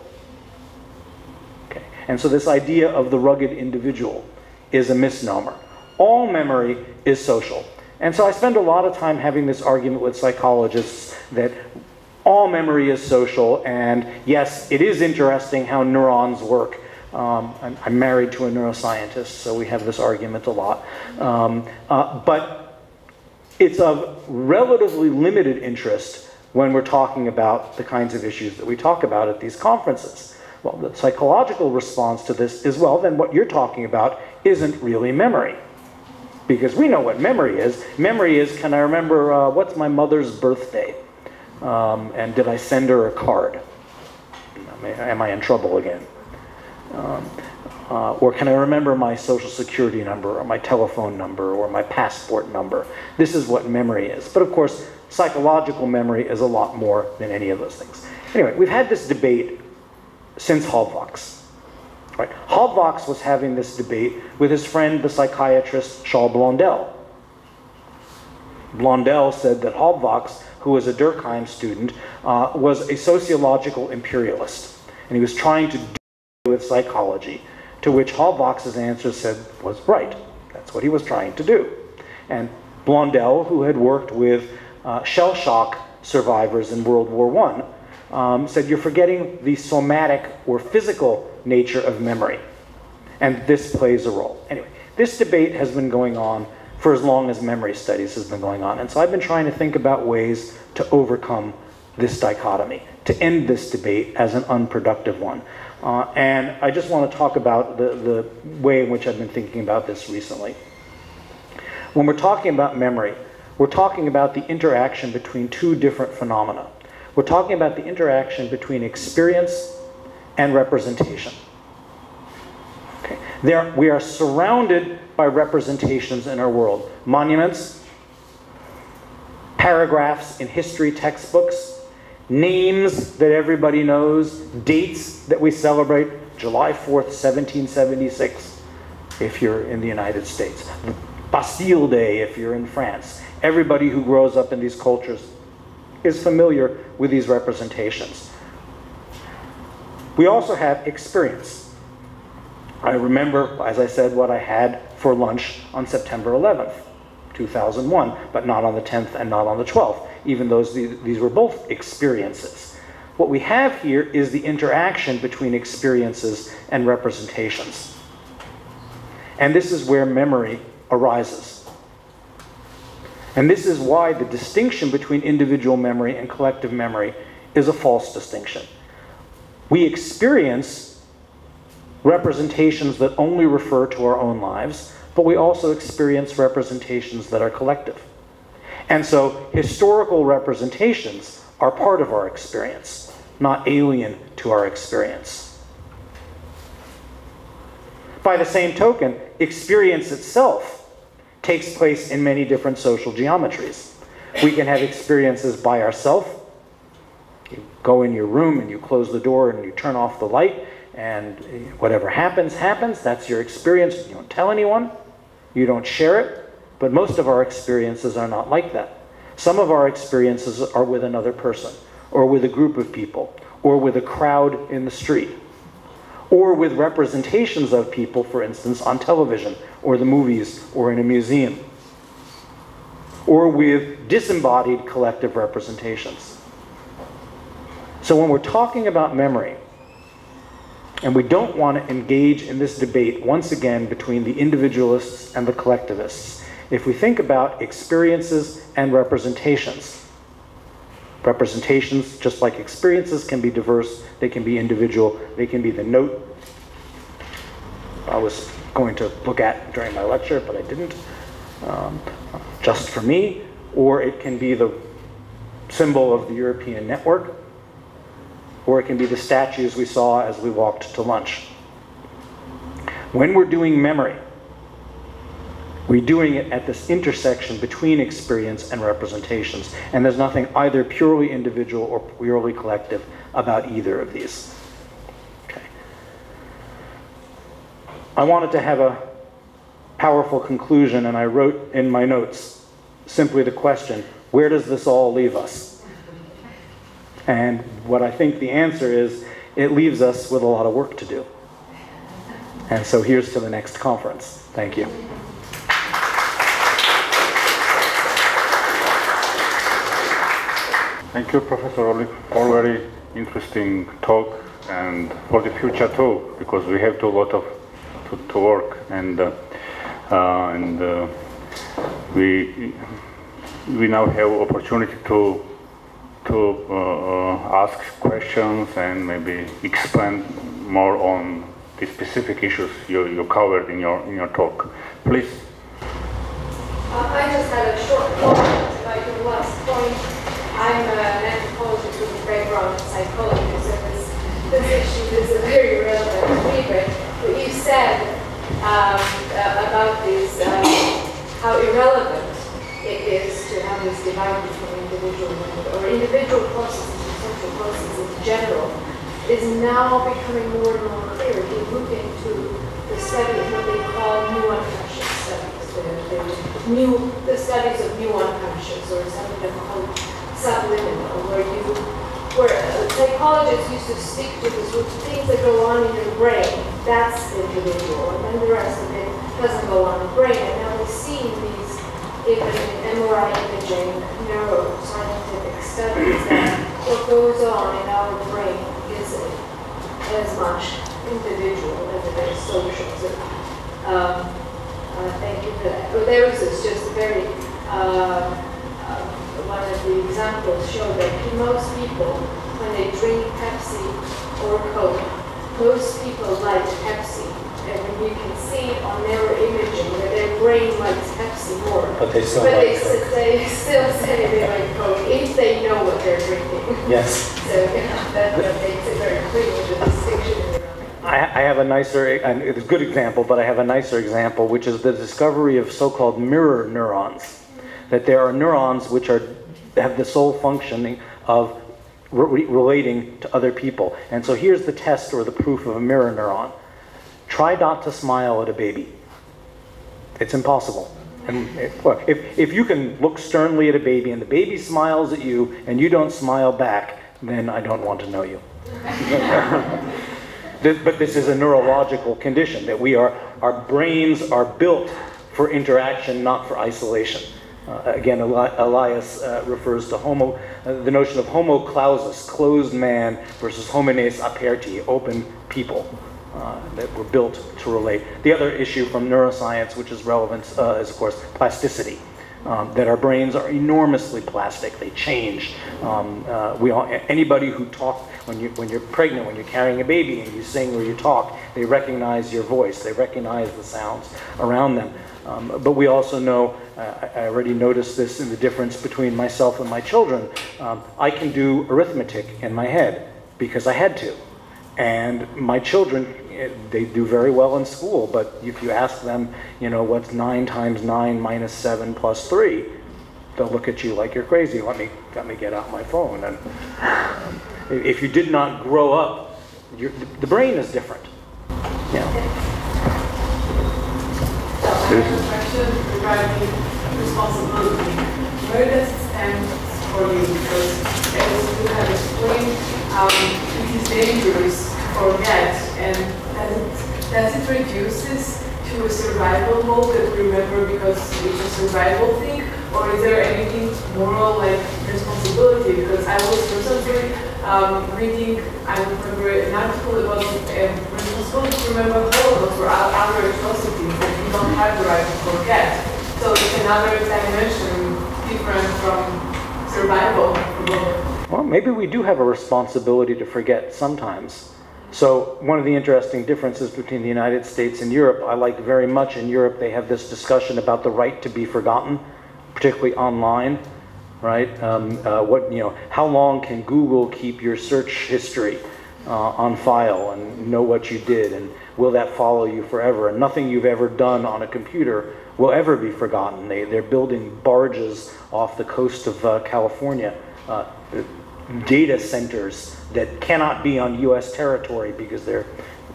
Okay. And so this idea of the rugged individual is a misnomer. All memory is social. And so I spend a lot of time having this argument with psychologists that all memory is social, and yes, it is interesting how neurons work. I'm married to a neuroscientist, so we have this argument a lot. But it's of relatively limited interest when we're talking about the kinds of issues that we talk about at these conferences. Well, the psychological response to this is, well, then what you're talking about isn't really memory. Because we know what memory is. Memory is, can I remember what's my mother's birthday? And did I send her a card? Am I in trouble again? Or can I remember my social security number, or my telephone number, or my passport number? This is what memory is. But of course, psychological memory is a lot more than any of those things. Anyway, we've had this debate since Havelock's. Right? Havelock was having this debate with his friend, the psychiatrist Charles Blondel. Blondel said that Havelock, who was a Durkheim student, was a sociological imperialist. And he was trying to do with psychology, to which Havelock's answer said was right. That's what he was trying to do. And Blondel, who had worked with shell shock survivors in World War I, said, you're forgetting the somatic or physical nature of memory. And this plays a role. Anyway, this debate has been going on for as long as memory studies has been going on. And so I've been trying to think about ways to overcome this dichotomy, to end this debate as an unproductive one. And I just want to talk about the way in which I've been thinking about this recently. When we're talking about memory, we're talking about the interaction between two different phenomena. We're talking about the interaction between experience and representation. Okay. We are surrounded by representations in our world. Monuments, paragraphs in history textbooks, names that everybody knows, dates that we celebrate, July 4th, 1776, if you're in the United States. Bastille Day, if you're in France. Everybody who grows up in these cultures is familiar with these representations. We also have experience. I remember, as I said, what I had for lunch on September 11th, 2001, but not on the 10th and not on the 12th, even though these were both experiences. What we have here is the interaction between experiences and representations. And this is where memory arises. And this is why the distinction between individual memory and collective memory is a false distinction. We experience representations that only refer to our own lives, but we also experience representations that are collective. And so historical representations are part of our experience, not alien to our experience. By the same token, experience itself takes place in many different social geometries. We can have experiences by ourselves. You go in your room and you close the door and you turn off the light, and whatever happens, happens. That's your experience. You don't tell anyone. You don't share it. But most of our experiences are not like that. Some of our experiences are with another person, or with a group of people, or with a crowd in the street, or with representations of people, for instance, on television, or the movies, or in a museum, or with disembodied collective representations. So when we're talking about memory, and we don't want to engage in this debate once again between the individualists and the collectivists, if we think about experiences and representations, representations, just like experiences, can be diverse, they can be individual, they can be the note I was going to look at during my lecture, but I didn't, just for me, or it can be the symbol of the European network, or it can be the statues we saw as we walked to lunch. When we're doing memory, we're doing it at this intersection between experience and representations, and there's nothing either purely individual or purely collective about either of these. Okay. I wanted to have a powerful conclusion, and I wrote in my notes simply the question, where does this all leave us? And what I think the answer is, it leaves us with a lot of work to do. And so here's to the next conference. Thank you. Thank you, Professor Olick, for very interesting talk, and for the future too, because we have a lot of to work, and we now have opportunity to ask questions and maybe expand more on the specific issues you covered in your talk. Please. I just had a short comment about your last point. I'm an anthropologist with a background in psychology, so this issue is very relevant to me, but you said about this, how irrelevant it is to have this divide between individual or individual processes and social processes in general is now becoming more and more clear. If you look into the studies, what they call new unconscious studies, the studies of new unconscious, or some of them called subliminal, where psychologists used to stick to the sort of things that go on in your brain. That's the individual, and then the rest of it doesn't go on the brain. And now we're seeing these, even in MRI imaging, neuroscientific studies, that what goes on in our brain is as much individual as it is social. So, thank you for that. Well, there was just a very, one of the examples showed that most people, when they drink Pepsi or Coke, most people like Pepsi. And you can see on neuroimaging that their brain likes Pepsi more. But they still they still say they like Coke if they know what they're drinking. Yes. So that makes it very clear the distinction. I have a nicer, and it's a good example, but I have a nicer example, which is the discovery of so-called mirror neurons. That there are neurons which have the sole functioning of relating to other people. And so here's the test or the proof of a mirror neuron. Try not to smile at a baby. It's impossible. And if you can look sternly at a baby and the baby smiles at you and you don't smile back, then I don't want to know you. But this is a neurological condition, that our brains are built for interaction, not for isolation. Again, Elias refers to the notion of homo clausus, closed man, versus homines aperti, open people, that were built to relate. The other issue from neuroscience, which is relevant, is of course plasticity. That our brains are enormously plastic; they change. Anybody who talks when you're pregnant, when you're carrying a baby, and you sing or you talk, they recognize your voice. They recognize the sounds around them. But we also know, I already noticed this in the difference between myself and my children. I can do arithmetic in my head because I had to. And my children, they do very well in school, but if you ask them, what's 9 times 9 minus 7 plus 3, they'll look at you like you're crazy. Let me get out my phone. And if you did not grow up, the brain is different. Yeah. I have a question regarding responsibility. Where does it stand for you? Because as you have explained, it is dangerous to forget, and does it reduces to a survival mode that we remember because it's a survival thing, or is there anything moral like responsibility? Because I was recently reading, I remember an article about responsibility to remember Holocaust or other atrocities that we don't have the right to forget. So it's another dimension different from survival. Well, maybe we do have a responsibility to forget sometimes. So one of the interesting differences between the United States and Europe, I like very much in Europe, they have this discussion about the right to be forgotten, particularly online, right? How long can Google keep your search history on file and know what you did, and will that follow you forever? And nothing you've ever done on a computer will ever be forgotten. They're building barges off the coast of California, data centers that cannot be on US territory because they're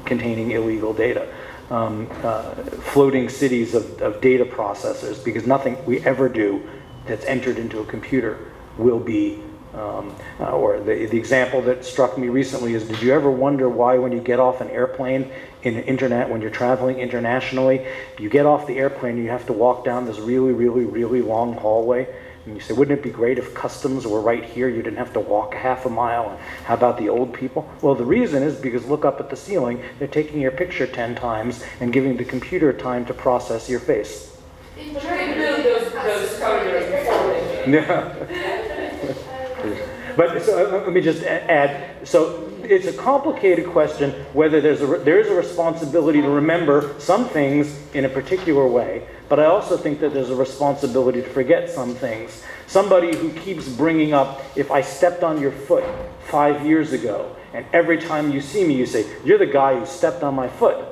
containing illegal data. Floating cities of data processors, because nothing we ever do that's entered into a computer will be, or the example that struck me recently is, did you ever wonder why when you get off an airplane when you're traveling internationally, you get off the airplane and you have to walk down this really, really, really long hallway? And you say, wouldn't it be great if customs were right here? You didn't have to walk half a mile. And how about the old people? Well, the reason is because look up at the ceiling. They're taking your picture 10 times and giving the computer time to process your face. Yeah. But so, let me just add. So it's a complicated question whether there is a responsibility to remember some things in a particular way. But I also think that there's a responsibility to forget some things. Somebody who keeps bringing up, if I stepped on your foot 5 years ago, and every time you see me, you say, you're the guy who stepped on my foot.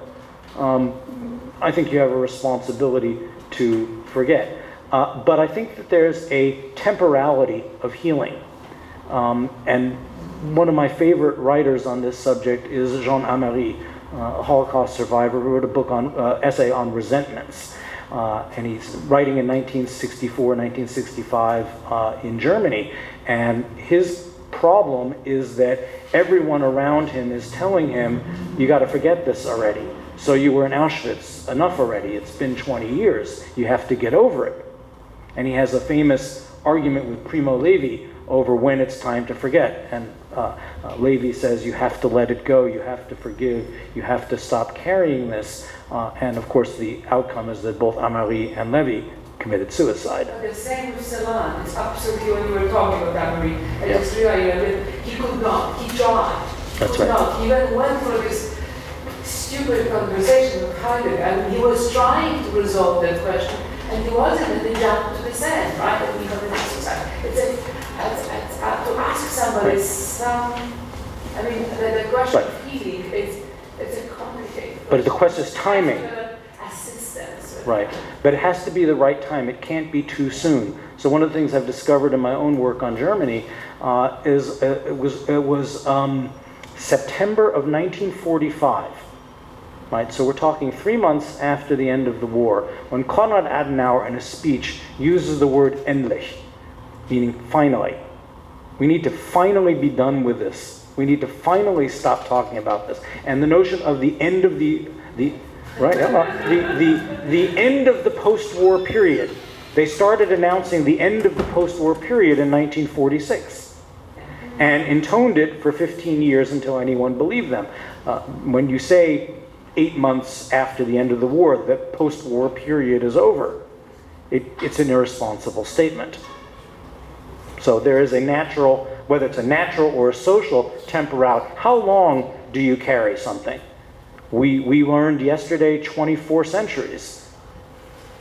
I think you have a responsibility to forget. But I think that there's a temporality of healing. And one of my favorite writers on this subject is Jean Amery, a Holocaust survivor who wrote a book on essay on resentments. And he's writing in 1964, 1965 in Germany. And his problem is that everyone around him is telling him, you got to forget this already. So you were in Auschwitz, enough already. It's been 20 years. You have to get over it. And he has a famous argument with Primo Levi over when it's time to forget. And Levi says you have to let it go, you have to forgive, you have to stop carrying this. And of course the outcome is that both Amery and Levi committed suicide. The same with Celan. It's absolutely when you were talking about Amery. I just realized that he could not, he tried. That's right. Not. He even went for this stupid conversation with Heidegger, and he was trying to resolve that question, and he wasn't, and they jumped to the sand, right? And we have an exercise. It's to ask somebody some, I mean, the question of healing, it's a complicated question. But the question is timing. Assistance. Right. But it has to be the right time. It can't be too soon. So one of the things I've discovered in my own work on Germany is it was September of 1945. Right, so we're talking 3 months after the end of the war, when Konrad Adenauer in a speech uses the word endlich, meaning finally. We need to finally be done with this. We need to finally stop talking about this. And the notion of the end of the end of the post-war period. They started announcing the end of the post-war period in 1946 and intoned it for 15 years until anyone believed them. When you say 8 months after the end of the war, the post-war period is over, it's an irresponsible statement. So there is a natural, whether it's a natural or a social temporality. How long do you carry something? We learned yesterday 24 centuries.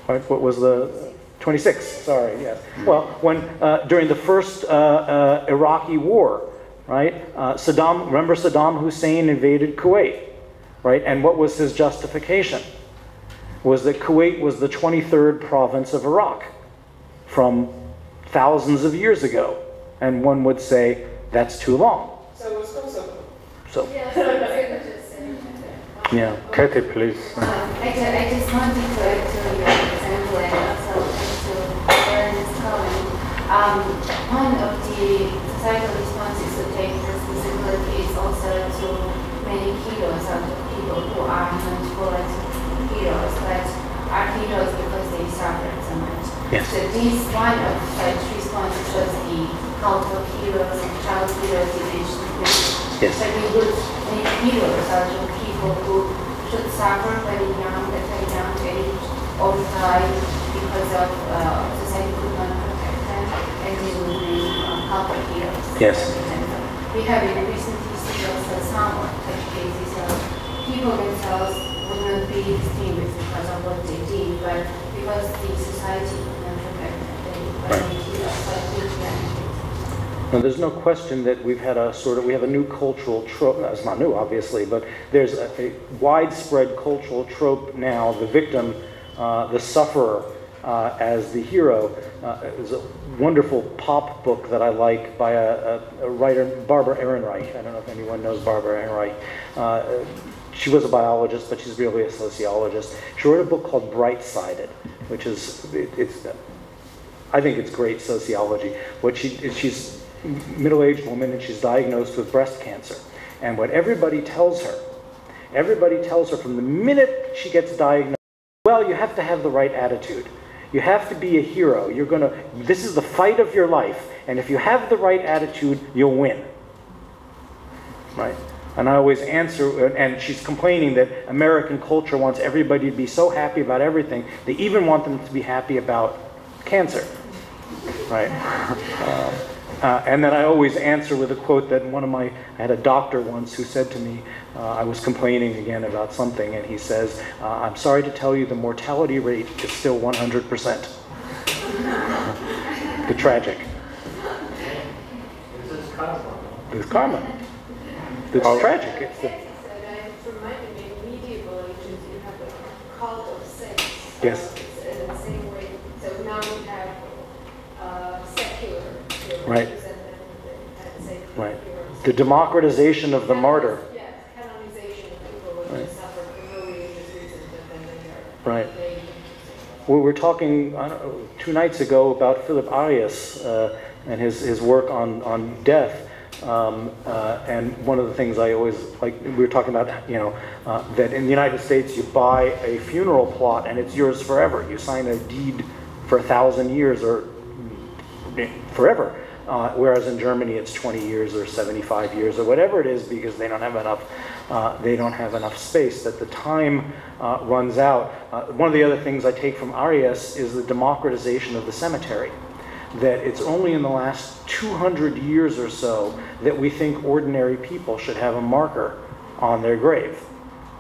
Right? What was the 26? Sorry, yes. Well, when during the first Iraqi war, right? Remember Saddam Hussein invaded Kuwait, right? And what was his justification? Was that Kuwait was the 23rd province of Iraq from thousands of years ago. And one would say, that's too long. So was Kosovo. So. Yeah, Katie, please. I just wanted to add to your example and also to Aaron's comment. One of the societal responses to take responsibility is also to make heroes out of people who are not called heroes, but are heroes because they suffered so much. Yes. So this one of such responses was the cult of heroes and child heroes you mentioned. Yes. So we would make heroes out of people who should suffer very young, at a young age, or die because of society could not protect them, and they would be cult of heroes. Yes. We have in recent history also somewhat such cases of people themselves would not be distinguished because of what they did, but because the society could not protect them, they were made heroes by humanity. Now, there's no question that we have a new cultural trope. It's not new, obviously, but there's a widespread cultural trope now. The victim, the sufferer, as the hero. There's a wonderful pop book that I like by a writer, Barbara Ehrenreich. I don't know if anyone knows Barbara Ehrenreich. She was a biologist, but she's really a sociologist. She wrote a book called Bright-Sided, which is, I think it's great sociology. She's a middle-aged woman and she's diagnosed with breast cancer. And what everybody tells her from the minute she gets diagnosed, well, you have to have the right attitude. You have to be a hero. This is the fight of your life. And if you have the right attitude, you'll win. Right? And I always answer, and she's complaining that American culture wants everybody to be so happy about everything, they even want them to be happy about cancer. Right? And then I always answer with a quote that I had a doctor once who said to me, I was complaining again about something, and he says, I'm sorry to tell you the mortality rate is still 100%. The tragic. This is karma. It's karma. It's tragic. It's reminded me, in medieval ages, you have Yes. In the same way. So now we have secular heroes. Right. And Right. The democratization of the martyr. Yes, canonization of people who just suffer for no religious reason, but then they are. Right. We were talking 2 nights ago about Philip Arias and his work on death. And one of the things I always like, we were talking about, that in the United States you buy a funeral plot and it's yours forever. You sign a deed for 1,000 years or forever. Whereas in Germany it's 20 years or 75 years or whatever it is, because they don't have enough space, that the time runs out. One of the other things I take from Arias is the democratization of the cemetery. That it's only in the last 200 years or so that we think ordinary people should have a marker on their grave,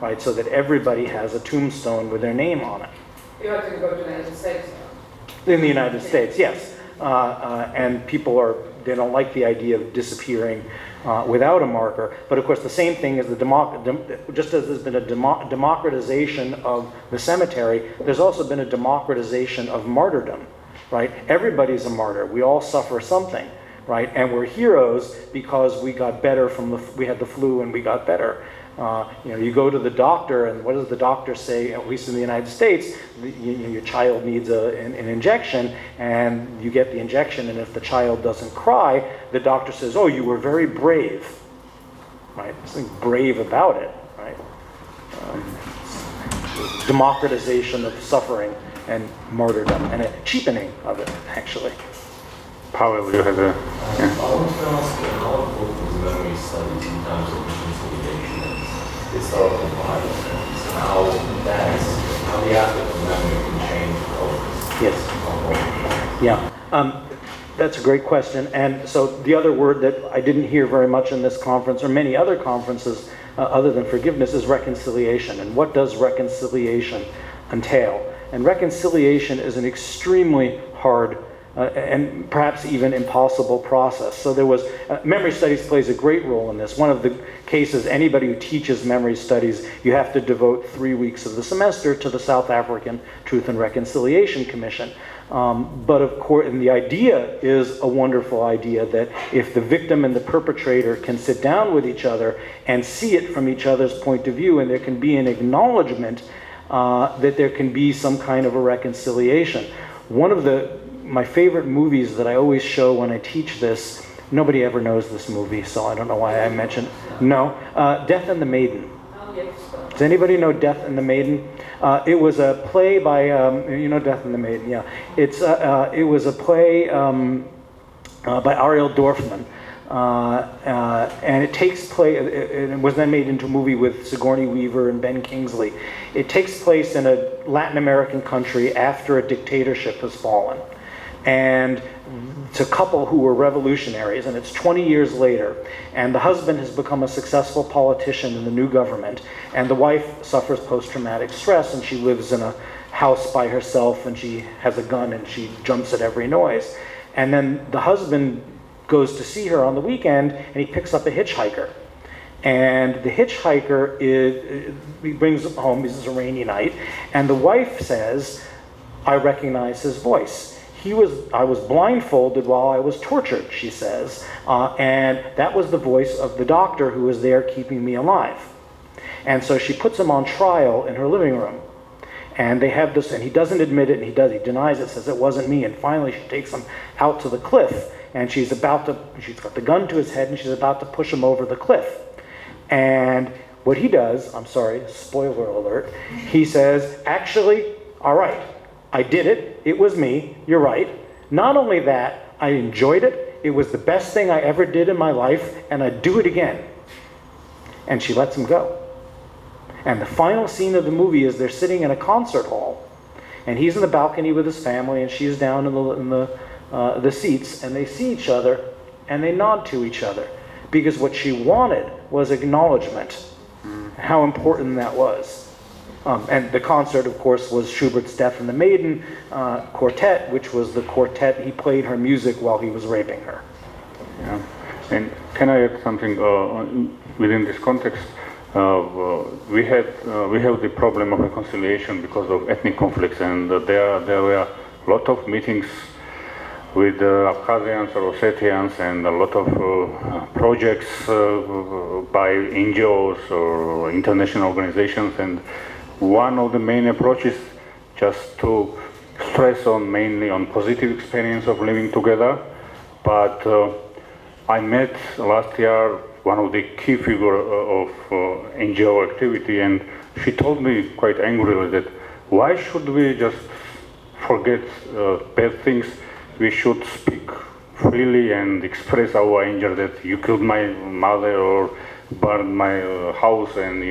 right? So that everybody has a tombstone with their name on it. You have to go to the United States now. In the United States, yes. And people they don't like the idea of disappearing without a marker. But of course, the same thing is just as there's been a democratization of the cemetery, there's also been a democratization of martyrdom. Right? Everybody's a martyr. We all suffer something, right? And we're heroes because we got better we had the flu and we got better. You go to the doctor, and what does the doctor say? At least in the United States, your child needs an injection, and you get the injection, and if the child doesn't cry, the doctor says, "Oh, you were very brave." Right? There's something brave about it, right? Democratization of suffering and martyrdom, and a cheapening of it, actually. Pavel, you had a... I want to ask how important is memory studies in terms of reconciliation and historical violence, and how the aspect of memory can change cultures? Yes. Yeah. That's a great question. And so the other word that I didn't hear very much in this conference, or many other conferences other than forgiveness, is reconciliation. And what does reconciliation entail? And reconciliation is an extremely hard and perhaps even impossible process. So there was, memory studies plays a great role in this. One of the cases, anybody who teaches memory studies, you have to devote 3 weeks of the semester to the South African Truth and Reconciliation Commission. But of course, and the idea is a wonderful idea, that if the victim and the perpetrator can sit down with each other and see it from each other's point of view, and there can be an acknowledgement that there can be some kind of a reconciliation. One of my favorite movies that I always show when I teach this, nobody ever knows this movie, so I don't know why I mentioned it. No, Death and the Maiden. Does anybody know Death and the Maiden? It was a play by, Death and the Maiden, yeah. It was a play by Ariel Dorfman. And it takes place, it was then made into a movie with Sigourney Weaver and Ben Kingsley. It takes place in a Latin American country after a dictatorship has fallen. And it's a couple who were revolutionaries, and it's 20 years later, and the husband has become a successful politician in the new government, and the wife suffers post-traumatic stress, and she lives in a house by herself, and she has a gun, and she jumps at every noise. And then the husband goes to see her on the weekend, and he picks up a hitchhiker. And the hitchhiker he brings him home. This is a rainy night, and the wife says, "I recognize his voice. I was blindfolded while I was tortured," she says, and that was the voice of the doctor who was there keeping me alive. And so she puts him on trial in her living room. And they have this, and he doesn't admit it, and he denies it, says it wasn't me, and finally she takes him out to the cliff, and she's got the gun to his head, and she's about to push him over the cliff. And what he does, I'm sorry, spoiler alert, he says, "Actually, all right, I did it, it was me, you're right. Not only that, I enjoyed it, it was the best thing I ever did in my life, and I'd do it again." And she lets him go. And the final scene of the movie is they're sitting in a concert hall, and he's in the balcony with his family, and she's down in the seats, and they see each other, and they nod to each other, because what she wanted was acknowledgement, how important that was. And the concert, of course, was Schubert's Death and the Maiden quartet, which was the quartet. He played her music while he was raping her. Yeah. And can I add something within this context? we have the problem of reconciliation because of ethnic conflicts, and there were a lot of meetings with Abkhazians or Ossetians, and a lot of projects by NGOs or international organizations. And one of the main approaches just to stress on mainly on positive experience of living together. But I met last year one of the key figure of NGO activity, and she told me quite angrily that why should we just forget bad things? We should speak freely and express our anger that you killed my mother or burned my house and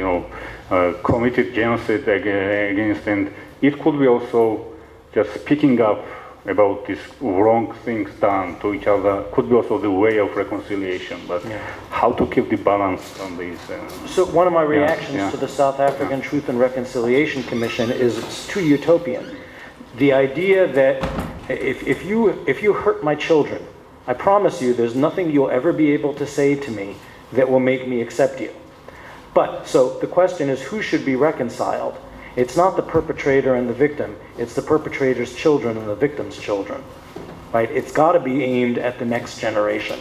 committed genocide against. And it could be also just speaking up about these wrong things done to each other could be also the way of reconciliation, but how to keep the balance on these. So one of my reactions to the South African Truth and Reconciliation Commission is it's too utopian. The idea that if you hurt my children, I promise you there's nothing you'll ever be able to say to me that will make me accept you. But, so the question is, who should be reconciled? It's not the perpetrator and the victim, it's the perpetrator's children and the victim's children, right? It's got to be aimed at the next generation.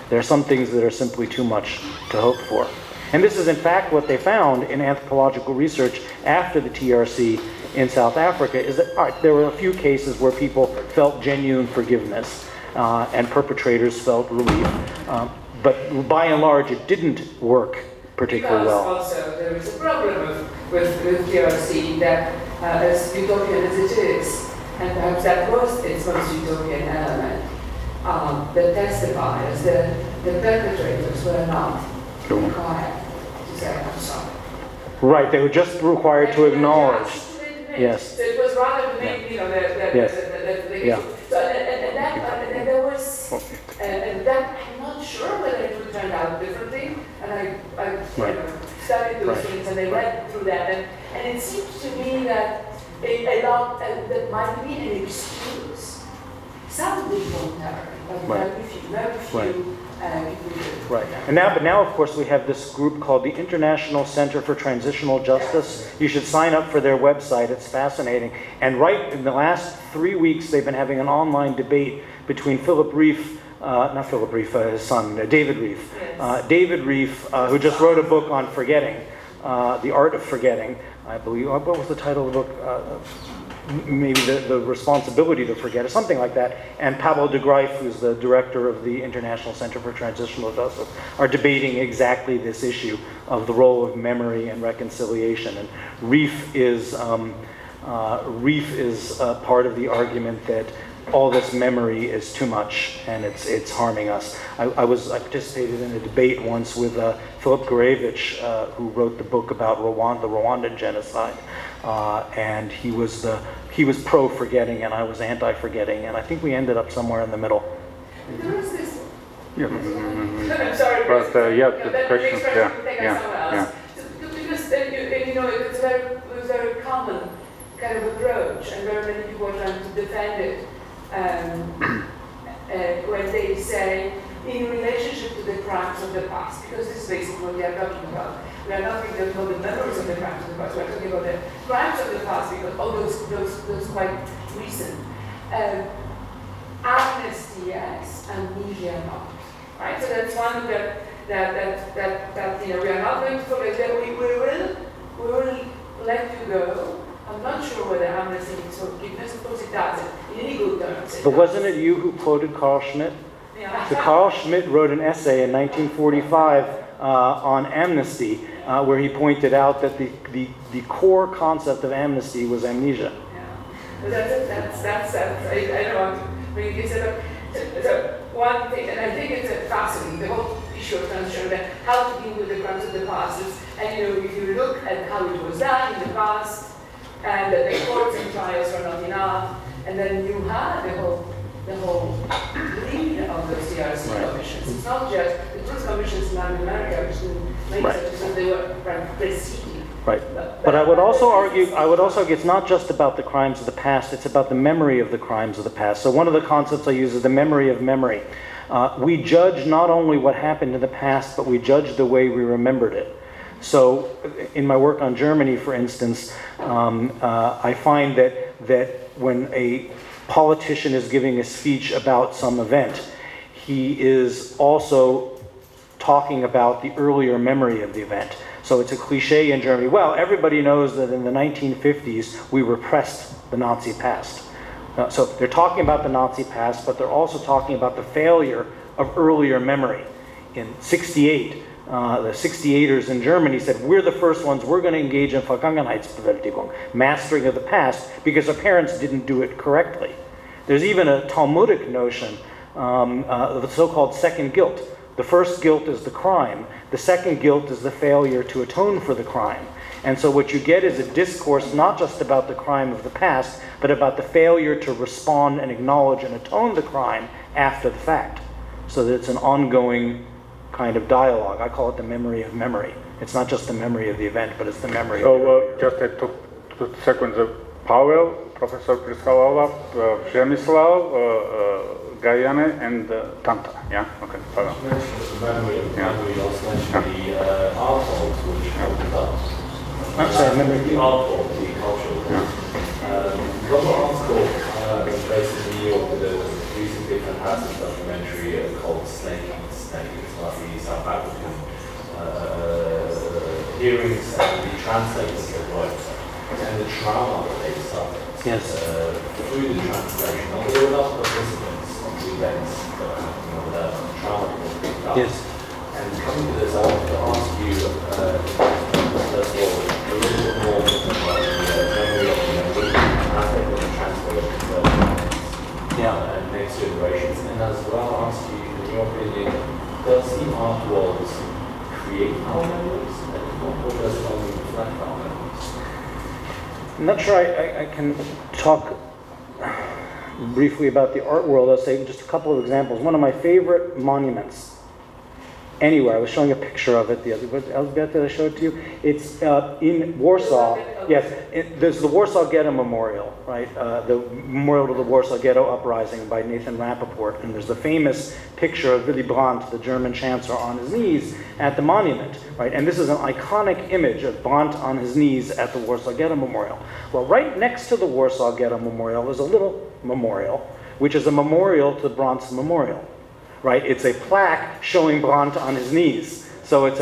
There are some things that are simply too much to hope for. And this is in fact what they found in anthropological research after the TRC in South Africa, is that there were a few cases where people felt genuine forgiveness and perpetrators felt relief. But by and large, it didn't work particularly well. Because also there is a problem with TRC that as utopian as it is, and perhaps that was its most utopian element, that testifies that the perpetrators were not required to say, I'm sorry. Right, they were just required to acknowledge. Yes. So it was rather the main, the yeah. So, and there was, and that I'm not sure whether it would turn out differently. And I studied those things and I read through that, and it seems to me that a lot that might be an excuse. Some voluntarily, but very few. Right. And now, of course, we have this group called the International Center for Transitional Justice. You should sign up for their website. It's fascinating. And right in the last 3 weeks, they've been having an online debate between Philip Reif, not Philip Reif, his son, David Reif. Yes. David Reif, who just wrote a book on forgetting, The Art of Forgetting, I believe. What was the title of the book? Maybe the responsibility to forget, or something like that. And Pablo de Greiff, who's the director of the International Center for Transitional Justice, are debating exactly this issue of the role of memory and reconciliation. And Reif is part of the argument that all this memory is too much and it's harming us. I participated in a debate once with Philip Gurevich, who wrote the book about the Rwandan genocide. And he was pro-forgetting and I was anti-forgetting, and I think we ended up somewhere in the middle. There is this. Yeah. I'm sorry. But the question, Because it's a very common kind of approach, and very many people are trying to defend it when they say in relationship to the crimes of the past, because this is basically what they are talking about. We are not talking about the memories of the crimes of the past. We are talking about the crimes of the past, because all those quite recent. Amnesty, yes, amnesia, not. Right. So that's one that we are not going to forget. That we will let you go. I'm not sure whether amnesty means forgiveness. Of course, it doesn't. In any good terms. But wasn't it you who quoted Carl Schmitt? Yeah. So Carl Schmitt wrote an essay in 1945 on amnesty, where he pointed out that the core concept of amnesty was amnesia. Yeah. That's I don't want to bring it. It's one thing, and I think it's fascinating, the whole issue of transition, how to deal with the crimes of the past. And if you look at how it was done in the past, and that the courts and trials were not enough, and then you had the whole lead of those TRC commissions. It's not just the truth commissions in Latin America, which didn't they were preceding. Right. But I would also argue it's not just about the crimes of the past, it's about the memory of the crimes of the past. So one of the concepts I use is the memory of memory. We judge not only what happened in the past, but we judge the way we remembered it. So in my work on Germany, for instance, I find that when a politician is giving a speech about some event, he is also talking about the earlier memory of the event. So it's a cliche in Germany. Well, everybody knows that in the 1950s, we repressed the Nazi past. So they're talking about the Nazi past, but they're also talking about the failure of earlier memory. In '68, the 68ers in Germany said, we're the first ones, we're going to engage in Vergangenheitsbewältigung, mastering of the past, because our parents didn't do it correctly. There's even a Talmudic notion of the so-called second guilt. The first guilt is the crime. The second guilt is the failure to atone for the crime. And so what you get is a discourse not just about the crime of the past, but about the failure to respond and acknowledge and atone the crime after the fact. So that it's an ongoing kind of dialogue. I call it the memory of memory. It's not just the memory of the event, but it's the memory of the event. Just two seconds. Pavel, Professor Priskala, Przemysław, Gajane, and Tanta. Yeah? Okay, Pavel. You mentioned the memory of memory, you also mentioned the art forms which opened up. I'm sorry, memory. The art form, the cultural form. Got an article based in New York with a recently fantastic documentary called Snake. It's about the South African hearings and the translators of works and the trauma that they suffered through the translation. Now, there were other participants on the events that were happening over there, trauma that was picked up. Yes. And coming to this, I want to ask you, first of all, a little bit more about the memory of the aspect of the transfer of the and next generations. And as well, I'll ask you, in your opinion, does the art world create our memories? Or does it only reflect our memories? I'm not sure I can talk briefly about the art world. I'll say just a couple of examples. One of my favorite monuments anywhere, I was showing a picture of it the other day. Elzbieta, did I show it to you? It's in Warsaw. Yes, there's the Warsaw Ghetto Memorial, right? The memorial to the Warsaw Ghetto Uprising by Nathan Rappaport. And there's the famous picture of Willy Brandt, the German chancellor, on his knees at the monument, right? And this is an iconic image of Brandt on his knees at the Warsaw Ghetto Memorial. Well, right next to the Warsaw Ghetto Memorial is a little memorial, which is a memorial to Brandt's memorial. Right, it's a plaque showing Brandt on his knees. So it's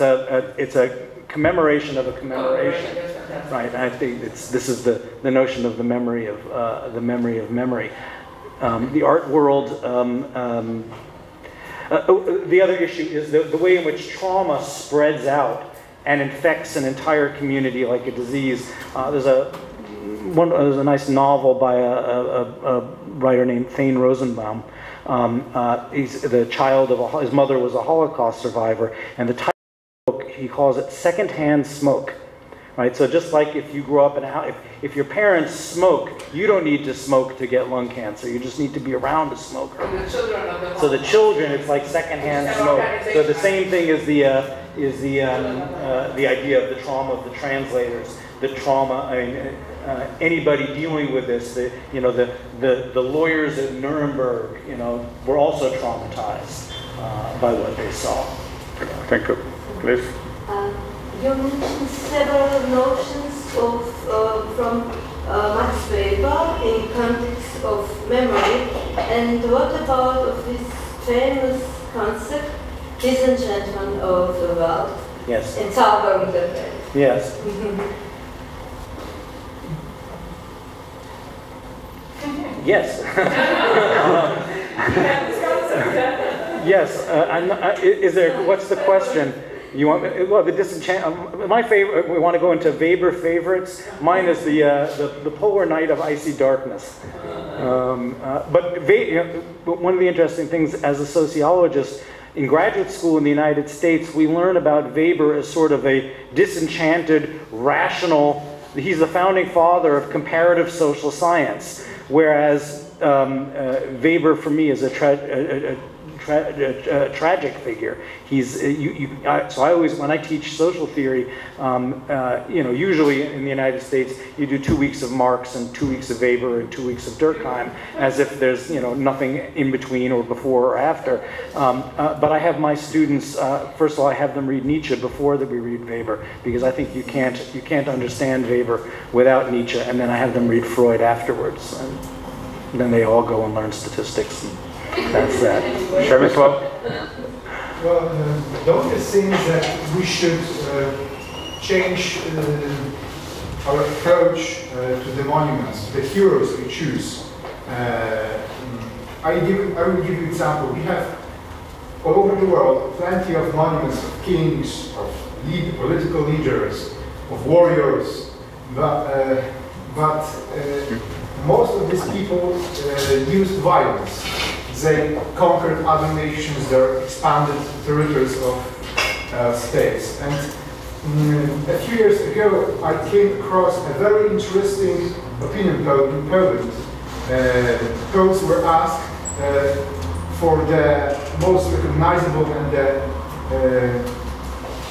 a commemoration of a commemoration, right? And I think this is the notion of the memory of memory. The art world. The other issue is the way in which trauma spreads out and infects an entire community like a disease. There's a nice novel by a writer named Thane Rosenbaum. He's the child of his mother was a Holocaust survivor, and the title of the book, he calls it "Secondhand Smoke." Right. So just like if you grew up in a house, if your parents smoke, you don't need to smoke to get lung cancer. You just need to be around a smoker. So the children, it's like secondhand smoke. So the same thing is the idea of the trauma of the translators. The trauma. I mean. Anybody dealing with this, the lawyers at Nuremberg, were also traumatized by what they saw. Thank you. Please. You mentioned several notions from Max Weber in context of memory, and what about of this famous concept, disenchantment of the world? Yes. And Zauberung der Welt. Yes. Yes. Yes. Is there? What's the question? You want? Well, the disenchantment. My favorite. We want to go into Weber favorites. Mine is the polar night of icy darkness. But one of the interesting things as a sociologist in graduate school in the United States, we learn about Weber as sort of a disenchanted, rational. He's the founding father of comparative social science. Whereas Weber, for me, is a tragic figure. So I always, when I teach social theory, usually in the United States, you do 2 weeks of Marx and 2 weeks of Weber and 2 weeks of Durkheim, as if there's nothing in between or before or after. But I have my students, first of all, I have them read Nietzsche before that we read Weber, because I think you can't understand Weber without Nietzsche, and then I have them read Freud afterwards. And then they all go and learn statistics, and that's that. Well, don't you think that we should change our approach to the monuments, the heroes we choose? I will give you an example. We have all over the world plenty of monuments of kings, of political leaders, of warriors, but most of these people used violence. They conquered other nations, they expanded territories of states. And a few years ago, I came across a very interesting opinion poll in Poland. Polls were asked for the most recognizable and the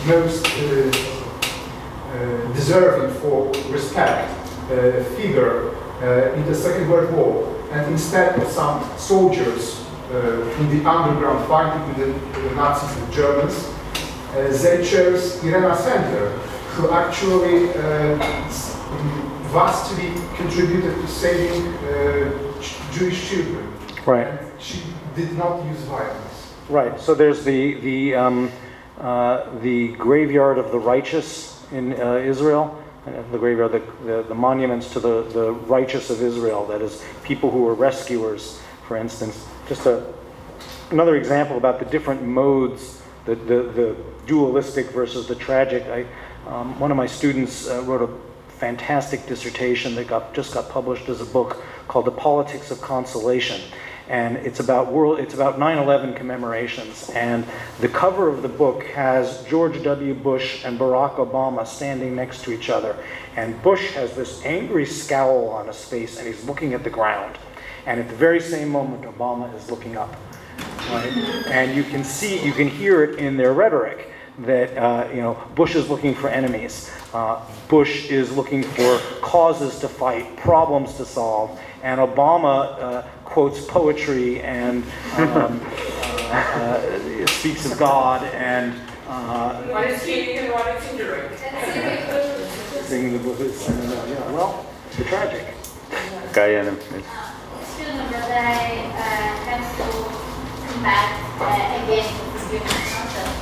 most deserving for respect figure in the Second World War. And instead of some soldiers in the underground fighting with the Nazis and Germans, they chose Irena Sender, who actually vastly contributed to saving Jewish children. Right. And she did not use violence. Right. So there's the graveyard of the righteous in Israel. The graveyard, the monuments to the righteous of Israel, that is, people who were rescuers, for instance. Just another example about the different modes, the dualistic versus the tragic. One of my students wrote a fantastic dissertation that just got published as a book called The Politics of Consolation. And it's about 9/11 commemorations. And the cover of the book has George W. Bush and Barack Obama standing next to each other. And Bush has this angry scowl on his face, and he's looking at the ground. And at the very same moment, Obama is looking up. Right? And you can hear it in their rhetoric that Bush is looking for enemies. Bush is looking for causes to fight, problems to solve, and Obama quotes poetry and speaks of God and singing the blues. Well, the tragic. Guyana. Excuse me, but I have to come back again to the forgiveness concept.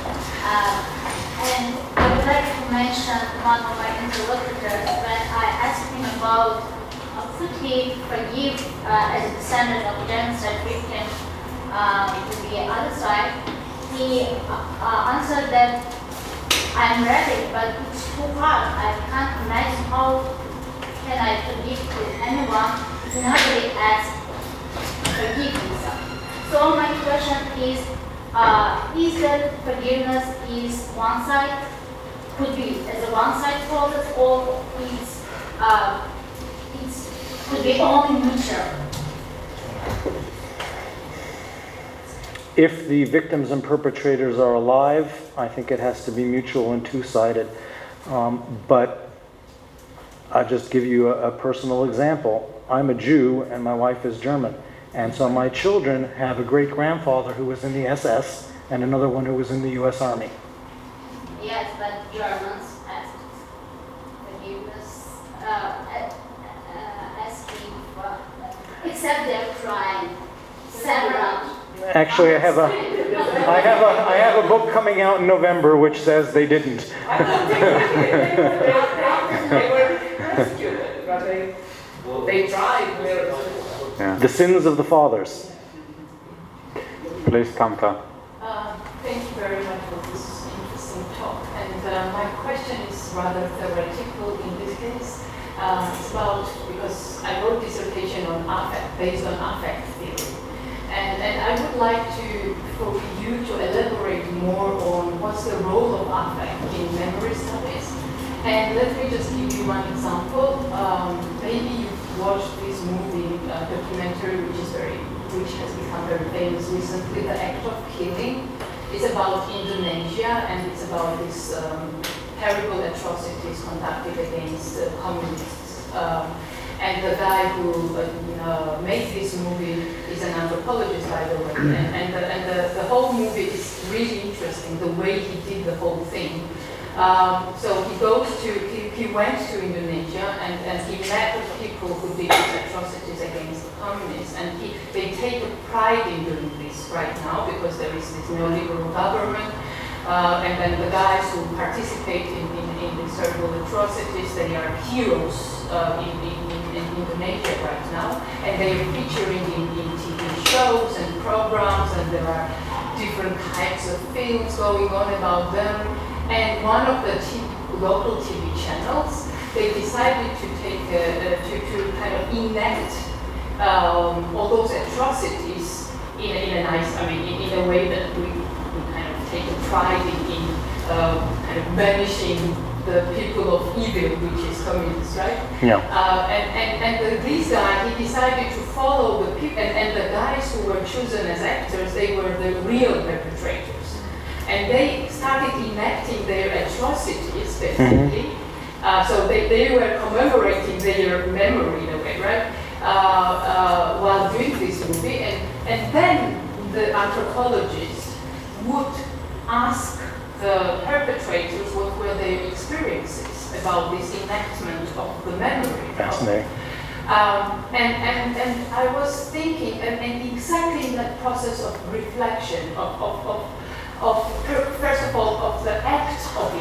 And I would like to mention one of my interlocutors when I asked him about could he forgive as a descendant of genocide victim to the other side. He answered that I'm ready, but it's too hard. I can't imagine how can I forgive to anyone who nobody asked forgive himself. So my question is that forgiveness is one side, could be as a one-side process, or it's could be only mutual? If the victims and perpetrators are alive, I think it has to be mutual and two-sided. But I'll just give you a personal example. I'm a Jew and my wife is German. And so my children have a great-grandfather who was in the SS and another one who was in the US Army. Yes, but Germans asked forgiveness, asking for, except they're crying. Several. Actually, I have a book coming out in November which says they didn't. They were persecuted, but they tried. Yeah. The sins of the fathers. Please, Tamta. Thank you very much for this interesting talk. And my question is rather theoretical in this case. It's about, because I wrote a dissertation on affect, based on affect theory. And I would like for you to elaborate more on what's the role of affect in memory studies. And let me just give you one example. Maybe you've watched this movie, documentary, which is very which has become very famous recently, The Act of Killing. It's about Indonesia, and it's about these terrible atrocities conducted against communists. And the guy who made this movie is an anthropologist, by the way. And the whole movie is really interesting, the way he did the whole thing. So he went to Indonesia and he met with people who did these atrocities against the communists, and they take a pride in doing this right now because there is this neoliberal government, and then the guys who participate in these terrible atrocities, they are heroes in Indonesia right now, and they are featuring in TV shows and programs, and there are different types of films going on about them. And one of the local TV channels, they decided to take to kind of enact all those atrocities in a nice, in a way that we kind of take a pride in kind of banishing the people of evil, which is communists, right? Yeah. This guy, he decided to follow the people, and the guys who were chosen as actors, they were the real perpetrators. And they started enacting their atrocities, basically. So they were commemorating their memory in a way, right? While doing this movie. And then the anthropologists would ask the perpetrators what were their experiences about this enactment of the memory. Fascinating. And I was thinking, and exactly in that process of reflection, first of all, of the act of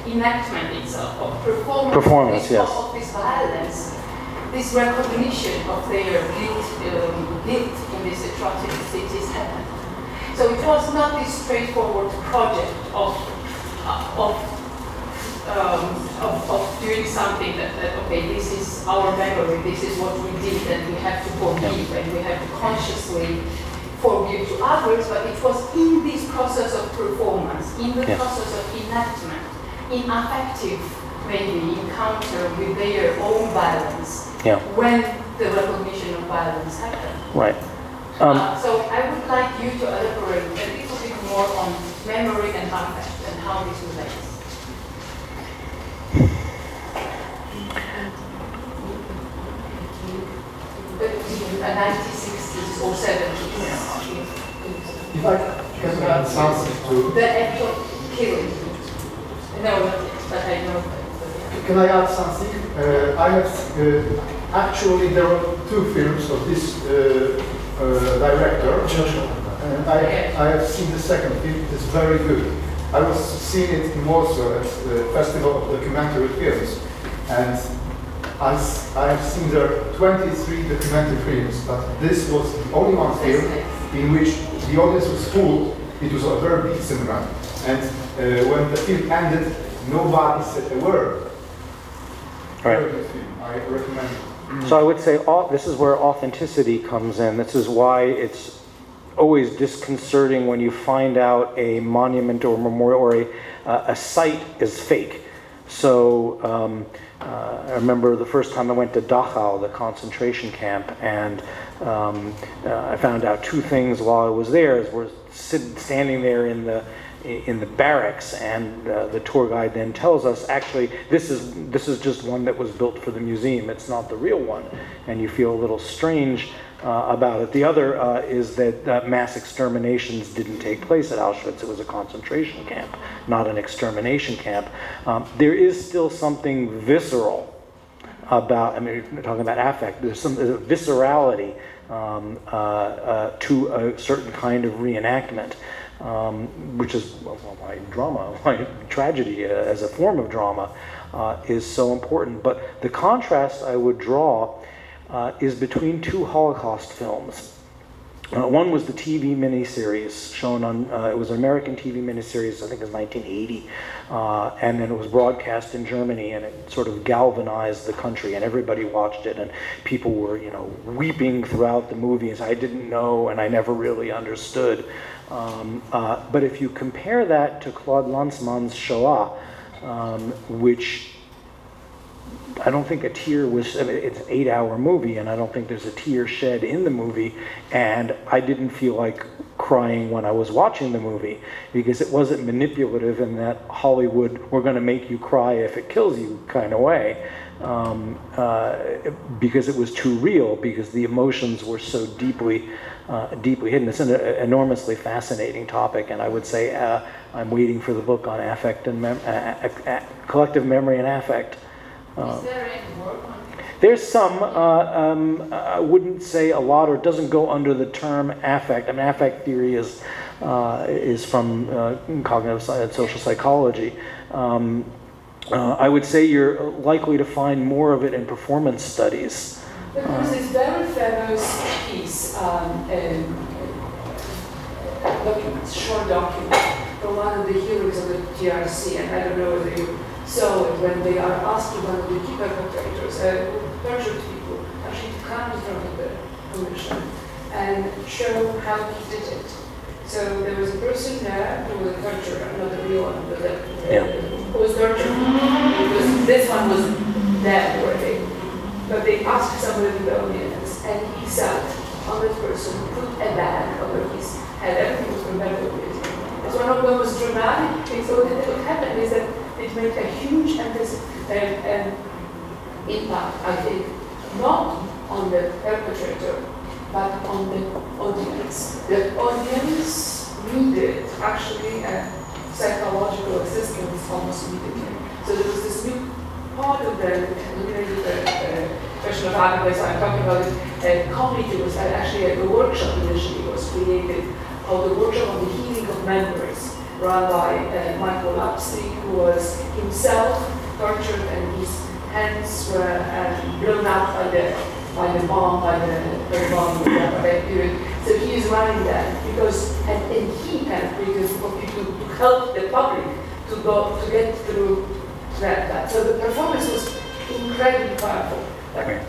enactment itself, of performance yes. of this violence, this recognition of their guilt in these atrocities happened. So it was not this straightforward project of doing something that okay, this is our memory, this is what we did, and we have to forgive, and we have to consciously forgive to others, but it was in this process of performance, in the process of enactment, in affective, maybe, encounter with their own violence, when the recognition of violence happened. Right. So I would like you to elaborate a little bit more on memory and affect and how this relates. The 1960s or 70s. If I can add something to... The act of killing. No, not yet, but I know. Can I add something? I have actually there are two films of this director, and I have seen the second film. It is very good. I was seeing it in Warsaw at the Festival of Documentary Films, and I have seen there 23 documentary films, but this was the only one film in which the audience was full. It was a very big cinema, and when the film ended, nobody said a word. Right. Very good film. I recommend it. So I would say this is where authenticity comes in. This is why it's always disconcerting when you find out a monument or memorial or a site is fake. So I remember the first time I went to Dachau, the concentration camp, and I found out two things while I was there. We're standing there in the barracks, and the tour guide then tells us, actually, this is just one that was built for the museum. It's not the real one, and you feel a little strange about it. The other is that mass exterminations didn't take place at Auschwitz. It was a concentration camp, not an extermination camp. There is still something visceral about, we're talking about affect, there's some viscerality to a certain kind of reenactment. Which is why drama, why tragedy as a form of drama is so important. But the contrast I would draw is between two Holocaust films. One was the TV miniseries shown on, it was an American TV miniseries, I think it was 1980, and then it was broadcast in Germany, and it sort of galvanized the country, and everybody watched it, and people were, weeping throughout the movie, and I didn't know, and I never really understood. But if you compare that to Claude Lanzmann's Shoah, which I don't think a tear was, I mean, it's an 8-hour movie, and I don't think there's a tear shed in the movie, and I didn't feel like crying when I was watching the movie, because it wasn't manipulative in that Hollywood, we're going to make you cry if it kills you kind of way, because it was too real, because the emotions were so deeply hidden. It's an enormously fascinating topic, and I would say I'm waiting for the book on affect and collective memory and affect. Is there any work on it? There's some, I wouldn't say a lot, or it doesn't go under the term affect. I mean, affect theory is from cognitive social psychology. I would say you're likely to find more of it in performance studies. There was this very famous piece, short document from one of the heroes of the GRC, and I don't know whether you saw it, when they are asking one of the key perpetrators, tortured people, actually to come in front of the commission and show how he did it. So there was a person there who was a torturer, not the real one, but who was tortured. Because this one was dead already. But they asked somebody in the audience, and he sat on this person, put a bag over his head, everything was prepared with it. As one of the most dramatic things that happened is that it made a huge emphasis and impact, I think, not on the perpetrator, but on the audience. The audience needed actually a psychological assistance almost immediately. So there was this new part of the question of advice I'm talking about. A committee was actually a workshop initially was created called the Workshop on the Healing of Memories, run by Michael Lapsley, who was himself tortured and his hands were blown out by the bomb, by the bomb period. So he is running that because, and he kind of created for people to help the public to get through that. So the performance was incredibly powerful. Like,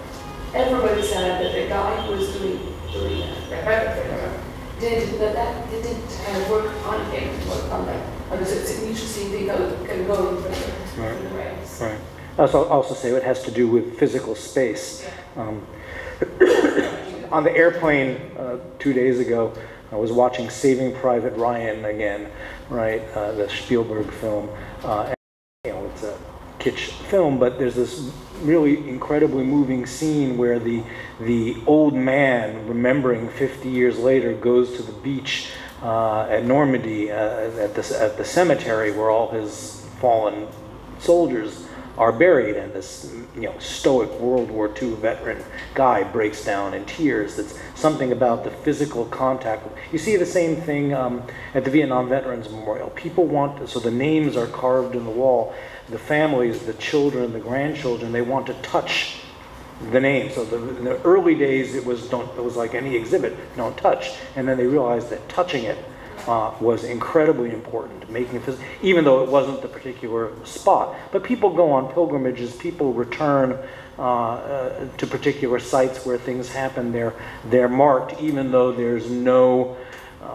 everybody said that the guy who was doing the perpetrator didn't work on him, work on that. It's an interesting thing how it can go in different ways. Right. I'll also say it has to do with physical space. On the airplane 2 days ago, I was watching Saving Private Ryan again, right? The Spielberg film. And, it's a kitsch film, but there's this really incredibly moving scene where the old man, remembering 50 years later, goes to the beach at Normandy at the cemetery where all his fallen soldiers are buried, and this stoic World War II veteran guy breaks down in tears. It's something about the physical contact. You see the same thing at the Vietnam Veterans Memorial. People want, so the names are carved in the wall. The families, the children, the grandchildren, they want to touch the name. So in the early days, it was like any exhibit, don't touch. And then they realized that touching it was incredibly important, making it, even though it wasn't the particular spot. But people go on pilgrimages, people return to particular sites where things happen. They're marked, even though there's no.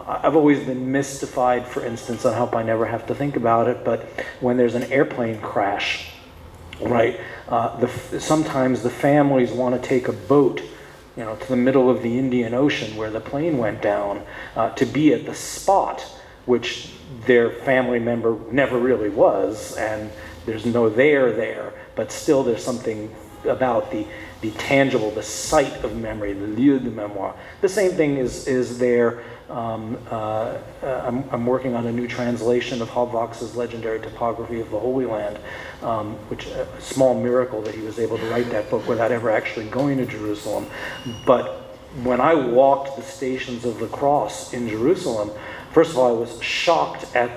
I've always been mystified, for instance, I hope I never have to think about it, but when there's an airplane crash, right, sometimes the families want to take a boat to the middle of the Indian Ocean where the plane went down to be at the spot, which their family member never really was, and there's no there, but still there's something about the tangible, the site of memory, the lieu de mémoire. The same thing is there. I'm working on a new translation of Halbwachs's legendary topography of the Holy Land, which a small miracle that he was able to write that book without ever actually going to Jerusalem. But when I walked the Stations of the Cross in Jerusalem, first of all, I was shocked at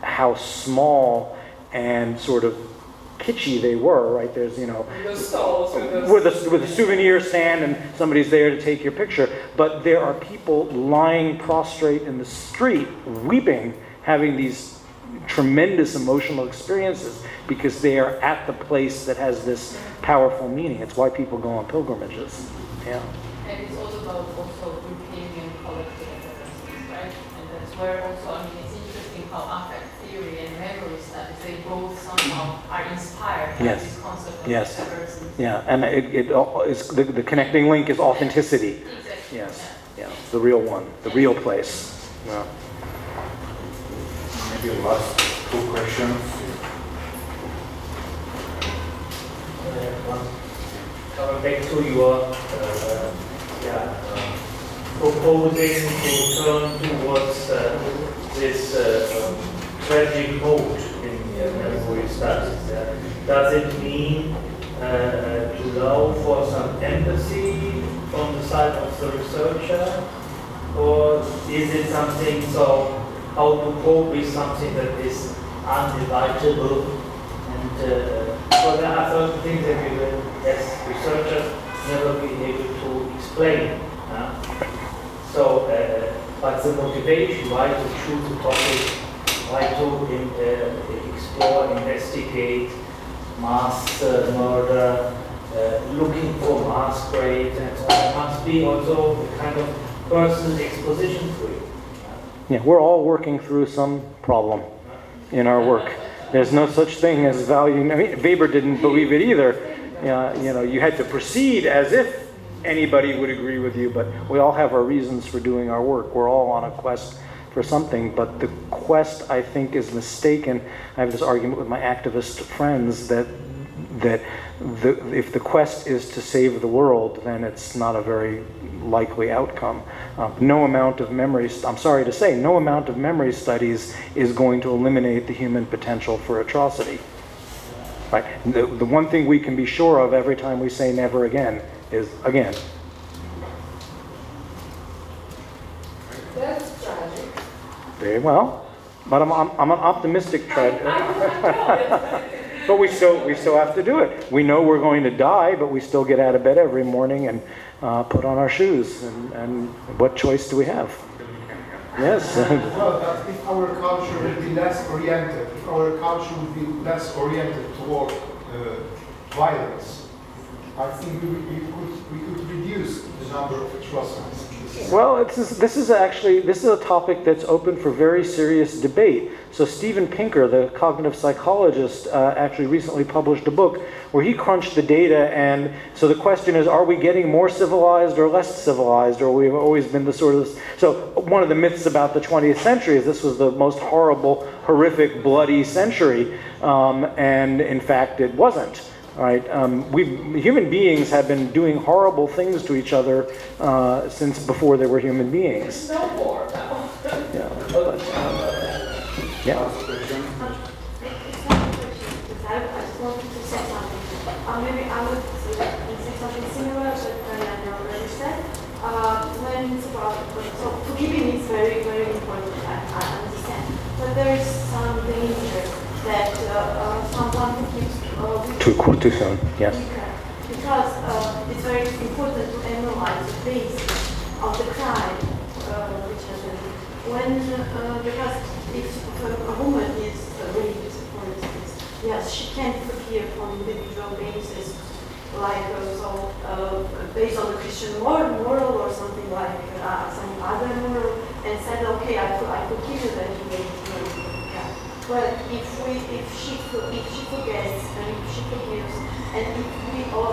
how small and sort of kitschy they were, right? There's, those stalls with a souvenir stand and somebody's there to take your picture. But there are people lying prostrate in the street, weeping, having these tremendous emotional experiences because they are at the place that has this powerful meaning. It's why people go on pilgrimages. Yeah. And it's also about reclaiming collective evidences, right? And that's where also, it's interesting how affect theory and memory studies, they both somehow are inspired by Yes. this concept concept of Yes. person. Yeah, and the connecting link is authenticity. Exactly. Yes, yeah, the real one, the real place. Yeah. Maybe last two questions. Coming back to your proposing to turn towards this tragic mode in memory studies. Does it mean to allow for some empathy from the side of the researcher, or is it something, so how to cope with something that is undividable? And so there are certain things that we will, as researchers, never be able to explain. But the motivation, why to choose a topic, why to explore, investigate mass murder, looking for mass graves, and so on, must be also a kind of personal exposition to it. Yeah, we're all working through some problem in our work. There's no such thing as value. I mean, Weber didn't believe it either. You had to proceed as if anybody would agree with you, but we all have our reasons for doing our work. We're all on a quest for something, but the quest, I think, is mistaken. I have this argument with my activist friends that if the quest is to save the world, then it's not a very likely outcome. No amount of memory, I'm sorry to say, no amount of memory studies is going to eliminate the human potential for atrocity. Right? The one thing we can be sure of every time we say never again is again. That's tragic. Very well, but I'm an optimistic tragic. But we still have to do it. We know we're going to die, but we still get out of bed every morning and put on our shoes. And what choice do we have? Yes. Well, that if our culture would be less oriented, toward violence, I think we could reduce the number of atrocities. Well, this is a topic that's open for very serious debate. So Steven Pinker, the cognitive psychologist, actually recently published a book where he crunched the data, and so the question is, are we getting more civilized or less civilized, or we've always been the sort of... So one of the myths about the 20th century is this was the most horrible, horrific, bloody century, and in fact it wasn't. Right? Human beings have been doing horrible things to each other since before there were human beings. No more now. Yeah. But, yeah. It's not a question, because I just wanted to say something. Maybe I would say something similar to what I already said. When it's about, so forgiving is very, very important, I understand. But there is some danger that someone who keeps Too soon, yes. Because it's very important to analyze the basis of the crime which happened. Because if a woman is raped, for instance, yes, she can't forgive on individual basis, like based on the Christian moral or something like some other moral, and said, okay, I forgive you that you raped me. But if she forgets and if she forgives, and if we all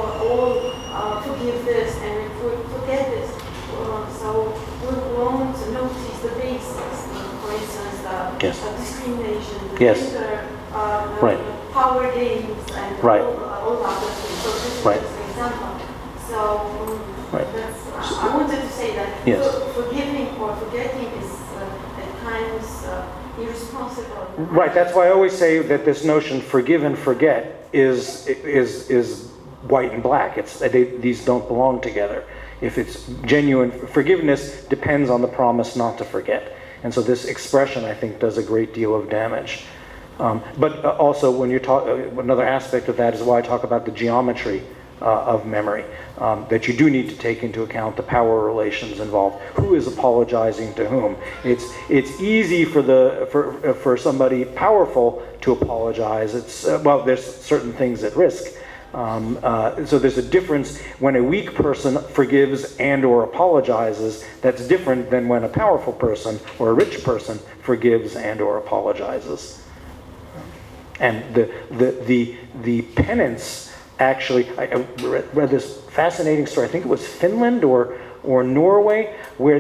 forgive this and we forget this, so we won't notice the basics. For instance, the discrimination, the gender, power games, and all other things. So this is just an example. So I wanted to say that forgiving or forgetting is at times irresponsible. Right, that's why I always say that this notion forgive and forget is white and black. These don't belong together. If it's genuine, forgiveness depends on the promise not to forget. And so this expression, I think, does a great deal of damage. But also, when you talk, another aspect of that is why I talk about the geometry of memory, that you do need to take into account the power relations involved. Who is apologizing to whom? It's easy for somebody powerful to apologize. Well, there's certain things at risk. So there's a difference when a weak person forgives and or apologizes. That's different than when a powerful person or a rich person forgives and or apologizes. And the penance actually, I read this fascinating story. I think it was Finland or Norway, where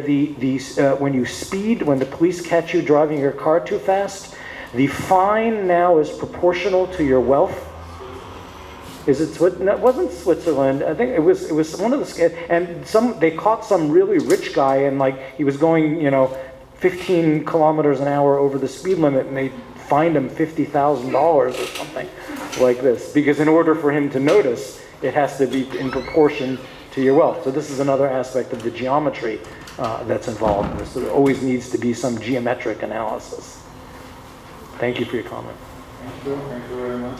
when you speed, when the police catch you driving your car too fast, the fine now is proportional to your wealth. Is it? No, it wasn't Switzerland. I think it was one of the, and they caught some really rich guy, and like he was going 15 kilometers an hour over the speed limit, and they fined him $50,000 or something like this, because in order for him to notice, it has to be in proportion to your wealth. So this is another aspect of the geometry that's involved in this. So there always needs to be some geometric analysis. Thank you for your comment. Thank you very much.